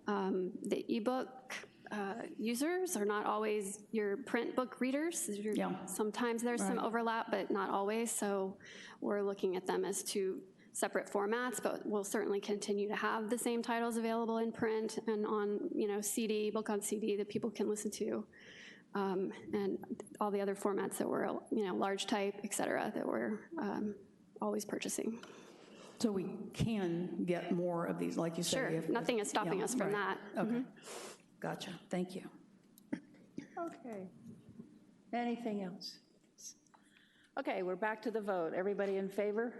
The ebook users are not always your print book readers. Sometimes there's some overlap, but not always. So we're looking at them as two separate formats, but we'll certainly continue to have the same titles available in print and on, CD, book on CD that people can listen to, and all the other formats that we're, large type, et cetera, that we're always purchasing. So we can get more of these, like you say. Sure, nothing is stopping us from that. Okay, gotcha, thank you. Okay. Anything else? Okay, we're back to the vote. Everybody in favor?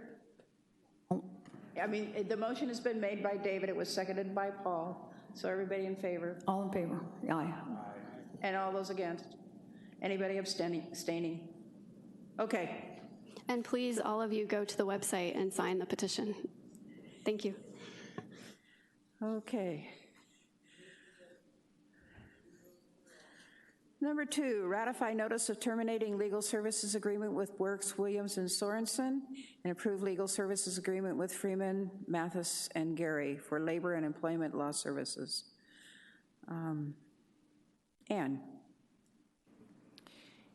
I mean, the motion has been made by David. It was seconded by Paul. So everybody in favor? All in favor? Aye. And all those against? Anybody abstaining? Okay. And please, all of you, go to the website and sign the petition. Thank you. Okay. Number 2, ratify notice of terminating legal services agreement with Works, Williams, and Sorensen, and approve legal services agreement with Freeman, Mathis, and Gary for labor and employment law services. Anne?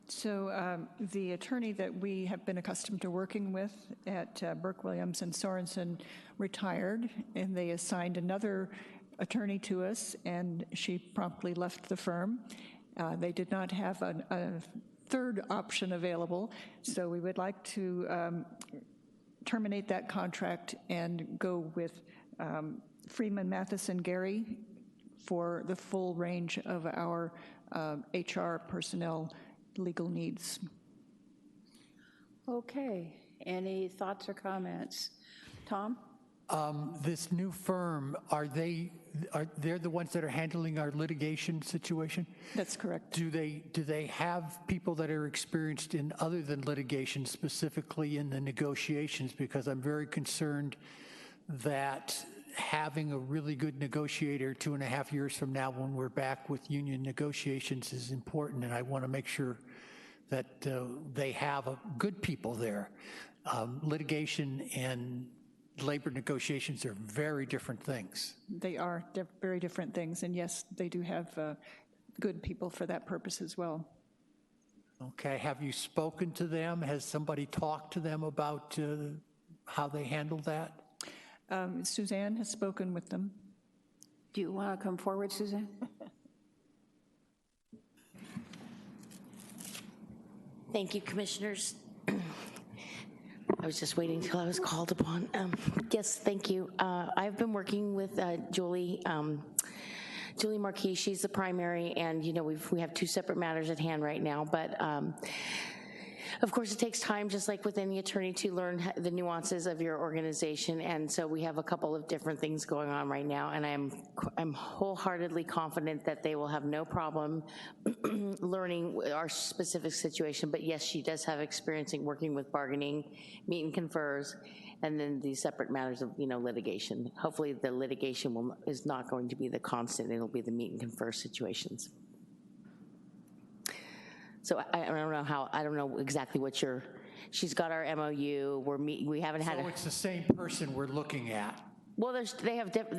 So the attorney that we have been accustomed to working with at Burke Williams and Sorensen retired, and they assigned another attorney to us, and she promptly left the firm. They did not have a third option available, so we would like to terminate that contract and go with Freeman Matheson Gary for the full range of our HR personnel legal needs. Okay, any thoughts or comments? Tom? This new firm, they're the ones that are handling our litigation situation? That's correct. Do they have people that are experienced in other than litigation, specifically in the negotiations? Because I'm very concerned that having a really good negotiator 2.5 years from now when we're back with union negotiations is important, and I want to make sure that they have good people there. Litigation and labor negotiations are very different things. They are very different things, and yes, they do have good people for that purpose as well. Okay, have you spoken to them? Has somebody talked to them about how they handle that? Suzanne has spoken with them. Do you want to come forward, Suzanne? Thank you, Commissioners. I was just waiting until I was called upon. Yes, thank you. I've been working with Julie Marquis. She's the primary, and we have 2 separate matters at hand right now, but of course, it takes time, just like with any attorney, to learn the nuances of your organization, and so we have a couple of different things going on right now, and I'm wholeheartedly confident that they will have no problem learning our specific situation. But yes, she does have experience in working with bargaining, meet and confers, and then the separate matters of litigation. Hopefully, the litigation is not going to be the constant; it'll be the meet and confer situations. So I don't know exactly what she's got our MOU, we haven't had. So it's the same person we're looking at? Well, they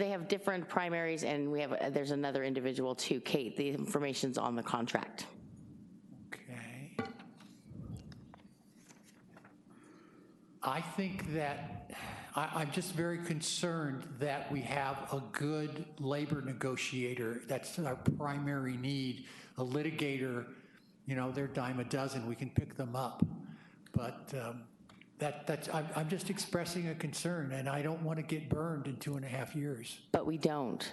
have different primaries, and there's another individual too, Kate. The information's on the contract. Okay. I think that I'm just very concerned that we have a good labor negotiator. That's our primary need. A litigator, they're a dime a dozen, we can pick them up. But I'm just expressing a concern, and I don't want to get burned in 2.5 years. But we don't.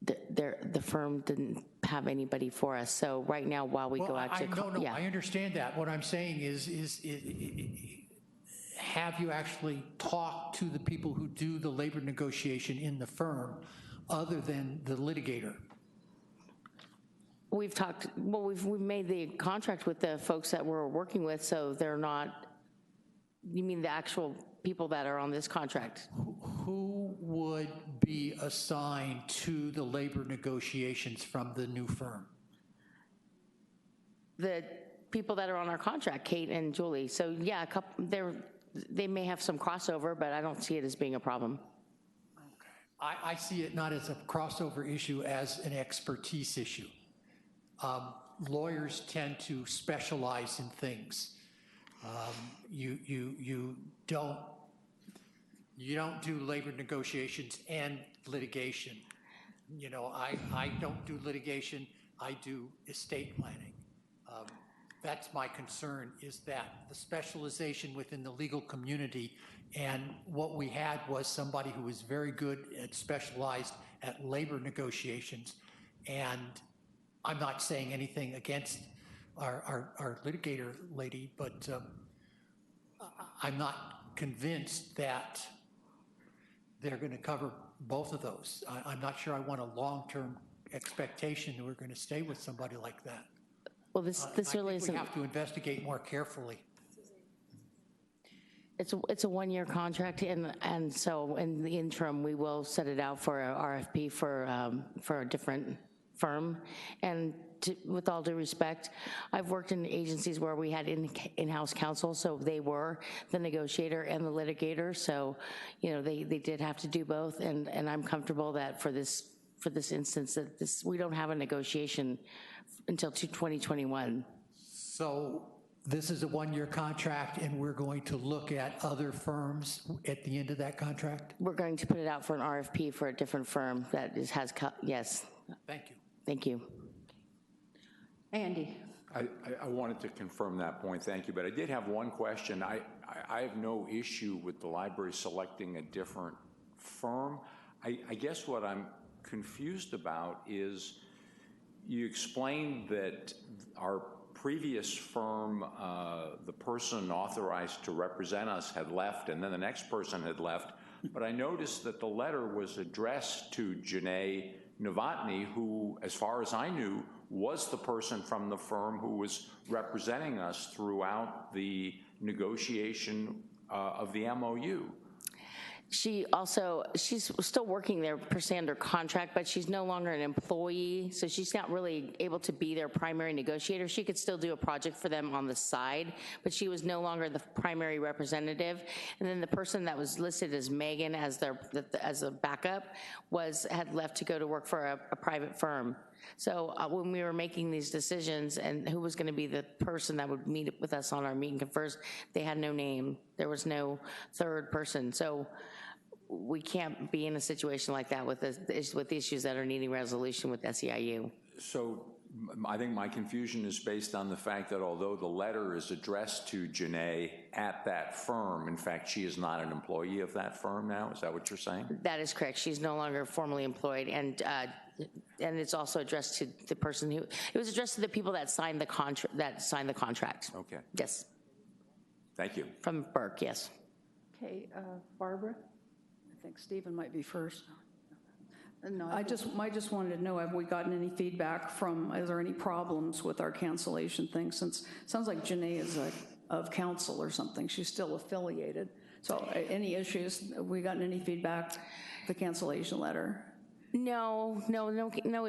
The firm didn't have anybody for us, so right now while we go out to... No, I understand that. What I'm saying is have you actually talked to the people who do the labor negotiation in the firm other than the litigator? We've talked, we've made the contract with the folks that we're working with, so they're not, you mean the actual people that are on this contract? Who would be assigned to the labor negotiations from the new firm? The people that are on our contract, Kate and Julie. So yeah, they may have some crossover, but I don't see it as being a problem. Okay. I see it not as a crossover issue, as an expertise issue. Lawyers tend to specialize in things. You don't do labor negotiations and litigation. I don't do litigation, I do estate planning. That's my concern, is that the specialization within the legal community, and what we had was somebody who was very good and specialized at labor negotiations. And I'm not saying anything against our litigator lady, but I'm not convinced that they're going to cover both of those. I'm not sure I want a long-term expectation that we're going to stay with somebody like that. Well, this really isn't. We have to investigate more carefully. It's a 1-year contract, and so in the interim, we will set it out for an RFP for a different firm. And with all due respect, I've worked in agencies where we had in-house counsel, so they were the negotiator and the litigator. So, they did have to do both, and I'm comfortable that for this for this instance, that we don't have a negotiation until 2021. So this is a one-year contract, and we're going to look at other firms at the end of that contract? We're going to put it out for an RFP for a different firm that yes. Thank you. Thank you. Andy. I wanted to confirm that point, thank you, but I did have one question. I have no issue with the library selecting a different firm. I guess what I'm confused about is you explained that our previous firm, the person authorized to represent us had left, and then the next person had left, but I noticed that the letter was addressed to Janae Novotny, who, as far as I knew, was the person from the firm who was representing us throughout the negotiation of the MOU. She's still working there per se under contract, but she's no longer an employee, so she's not really able to be their primary negotiator. She could still do a project for them on the side, but she was no longer the primary representative. And then the person that was listed as Megan as a backup had left to go to work for a private firm. So when we were making these decisions and who was going to be the person that would meet with us on our meet and confers, they had no name. There was no third person. So we can't be in a situation like that with issues that are needing resolution with SEIU. So I think my confusion is based on the fact that although the letter is addressed to Janae at that firm, in fact, she is not an employee of that firm now. Is that what you're saying? That is correct. She's no longer formally employed, and it's also addressed to the person it was addressed to the people that signed the contract. Okay. Yes. Thank you. From Burke, yes. Okay, Barbara? I think Stephen might be first. No, I just wanted to know, have we gotten any feedback is there any problems with our cancellation thing? Since it sounds like Janae is of council or something, she's still affiliated. So any issues, have we gotten any feedback, the cancellation letter? No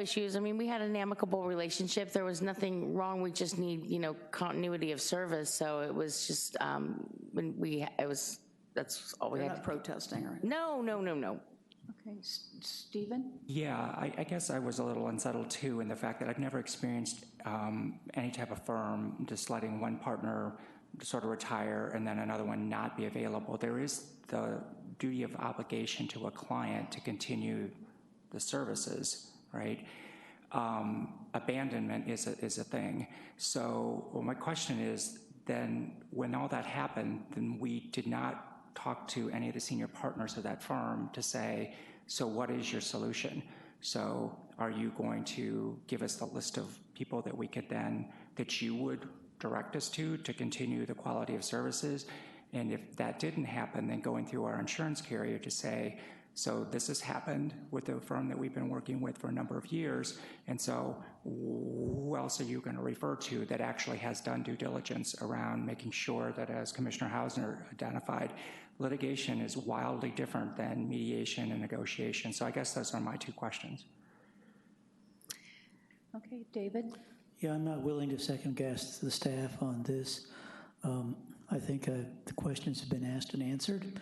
issues. I mean, we had an amicable relationship. There was nothing wrong. We just need, continuity of service. So it was just, that's all we had. You're not protesting, right? No. Okay, Stephen? Yeah, I guess I was a little unsettled too in the fact that I've never experienced any type of firm just letting one partner sort of retire and then another one not be available. There is the duty of obligation to a client to continue the services, right? Abandonment is a thing. So my question is, then when all that happened, then we did not talk to any of the senior partners of that firm to say, so what is your solution? So are you going to give us the list of people that you would direct us to continue the quality of services? And if that didn't happen, then going through our insurance carrier to say, so this has happened with the firm that we've been working with for a number of years, and so who else are you going to refer to that actually has done due diligence around making sure that, as Commissioner Hausner identified, litigation is wildly different than mediation and negotiation. So I guess those are my two questions. Okay, David? Yeah, I'm not willing to second guess the staff on this. I think the questions have been asked and answered,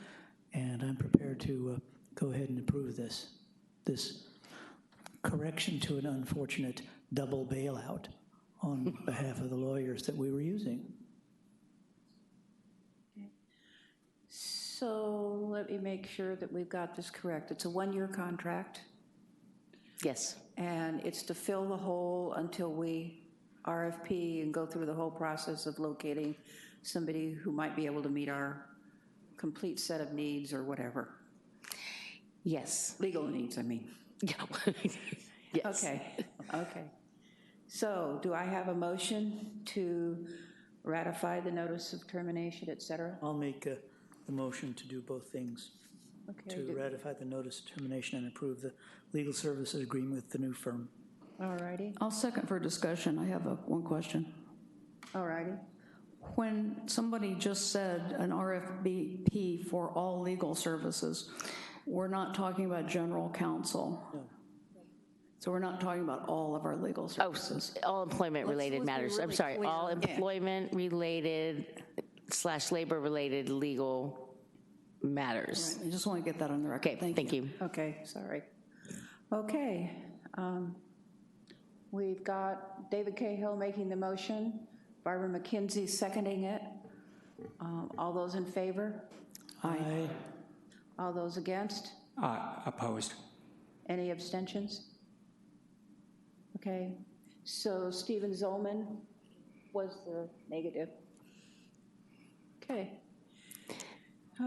and I'm prepared to go ahead and approve this correction to an unfortunate double bailout on behalf of the lawyers that we were using. Okay. So let me make sure that we've got this correct. It's a one-year contract. Yes. And it's to fill the hole until we RFP and go through the whole process of locating somebody who might be able to meet our complete set of needs or whatever. Yes. Legal needs, I mean. Yes. Okay. So do I have a motion to ratify the notice of termination, et cetera? I'll make the motion to do both things. Okay. To ratify the notice of termination and approve the legal services agreement with the new firm. All righty. I'll second for discussion. I have one question. All righty. When somebody just said an RFP for all legal services, we're not talking about general counsel. No. So we're not talking about all of our legal services. Oh, all employment-related matters. Really I'm sorry, clear. All employment-related / labor-related legal matters. Right. I just want to get that on the record. Okay, thank you. Okay, sorry. Okay. We've got David Cahill making the motion, Barbara McKenzie seconding it. All those in favor? Aye. All those against? Opposed. Any abstentions? Okay, so Stephen Zollman was the negative. Okay.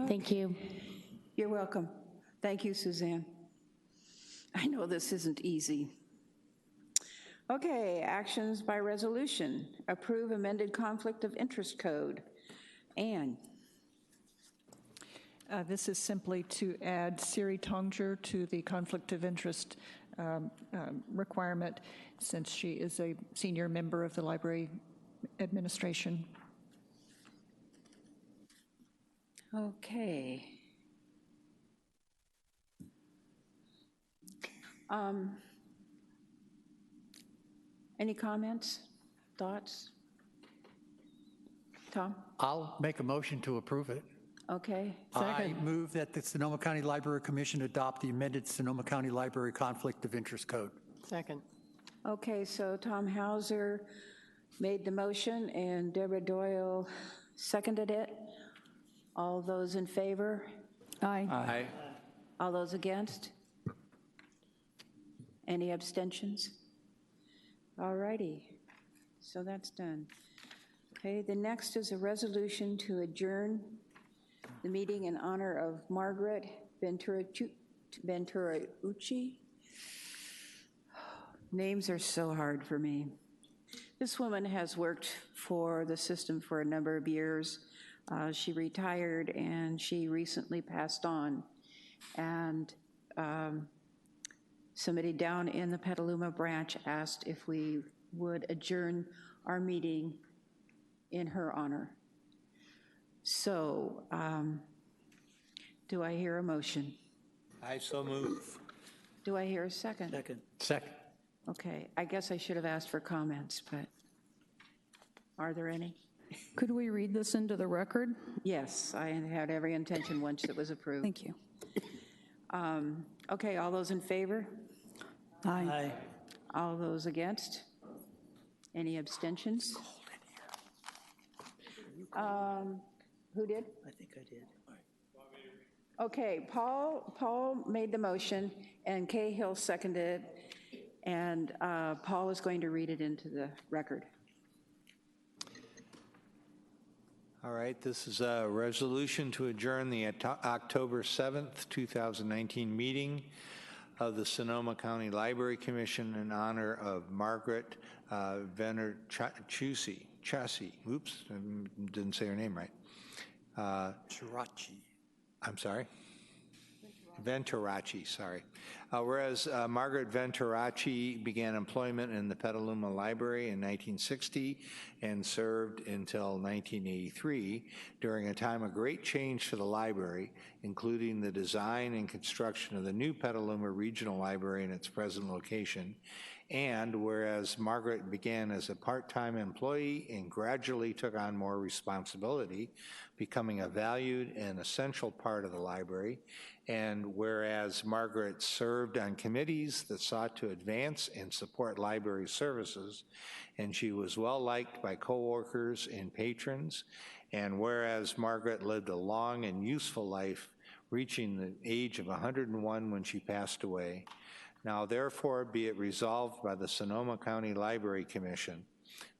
Thank you. You're welcome. Thank you, Suzanne. I know this isn't easy. Okay, actions by resolution. Approve amended conflict of interest code. Anne. This is simply to add Siri Tongjer to the conflict of interest requirement, since she is a senior member of the library administration. Okay. Any comments, thoughts? Tom? I'll make a motion to approve it. Okay. I move that the Sonoma County Library Commission adopt the amended Sonoma County Library Conflict of Interest Code. Second. Okay, so Tom Hauser made the motion and Deborah Doyle seconded it. All those in favor? Aye. Aye. All those against? Any abstentions? All righty, so that's done. Okay, the next is a resolution to adjourn the meeting in honor of Margaret Venturauchi. Names are so hard for me. This woman has worked for the system for a number of years. She retired and she recently passed on. And somebody down in the Petaluma branch asked if we would adjourn our meeting in her honor. So, do I hear a motion? I so move. Do I hear a second? Second. Okay, I guess I should have asked for comments, but are there any? Could we read this into the record? Yes, I had every intention once it was approved. Thank you. Okay, all those in favor? Aye. All those against? Any abstentions? Who did? I think I did. Okay, Paul made the motion, and Cahill seconded, and Paul is going to read it into the record. All right, this is a resolution to adjourn the October 7th, 2019 meeting of the Sonoma County Library Commission in honor of Margaret Venturauchi. Oops, didn't say her name right. Venturauchi. I'm sorry? Venturauchi, sorry. Whereas Margaret Venturauchi began employment in the Petaluma Library in 1960 and served until 1983 during a time of great change for the library, including the design and construction of the new Petaluma Regional Library in its present location. And whereas Margaret began as a part-time employee and gradually took on more responsibility, becoming a valued and essential part of the library, and whereas Margaret served on committees that sought to advance and support library services, and she was well-liked by coworkers and patrons, and whereas Margaret lived a long and useful life, reaching the age of 101 when she passed away, now therefore be it resolved by the Sonoma County Library Commission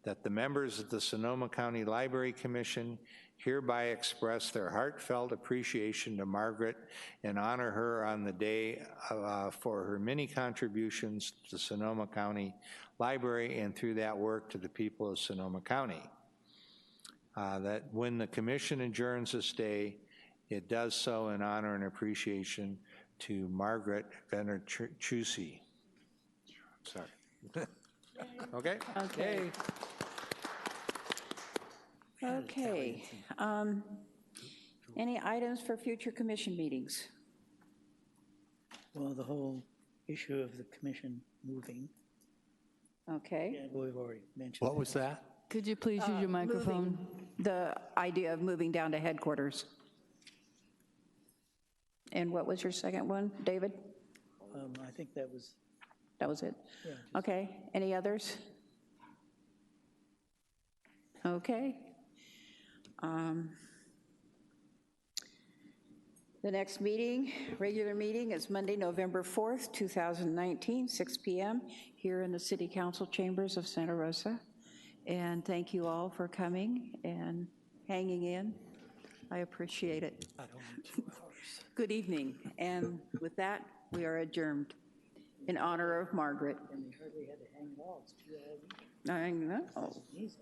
that the members of the Sonoma County Library Commission hereby express their heartfelt appreciation to Margaret and honor her on the day for her many contributions to Sonoma County Library and through that work to the people of Sonoma County. That when the commission adjourns this day, it does so in honor and appreciation to Margaret Venturauchi. Sorry. Okay? Okay. Okay. Any items for future commission meetings? Well, the whole issue of the commission moving. Okay. Yeah, we've already mentioned. What was that? Could you please use your microphone? The idea of moving down to headquarters. And what was your second one, David? I think that was, it? yeah. Okay, any others? Okay. The next meeting, regular meeting, is Monday, November 4th, 2019, 6 p.m., here in the City Council chambers of Santa Rosa. And thank you all for coming and hanging in. I appreciate it. I don't need 2 hours. Good evening. And with that, we are adjourned in honor of Margaret. And we hardly had to hang logs, 2 hours each. I know. Easy.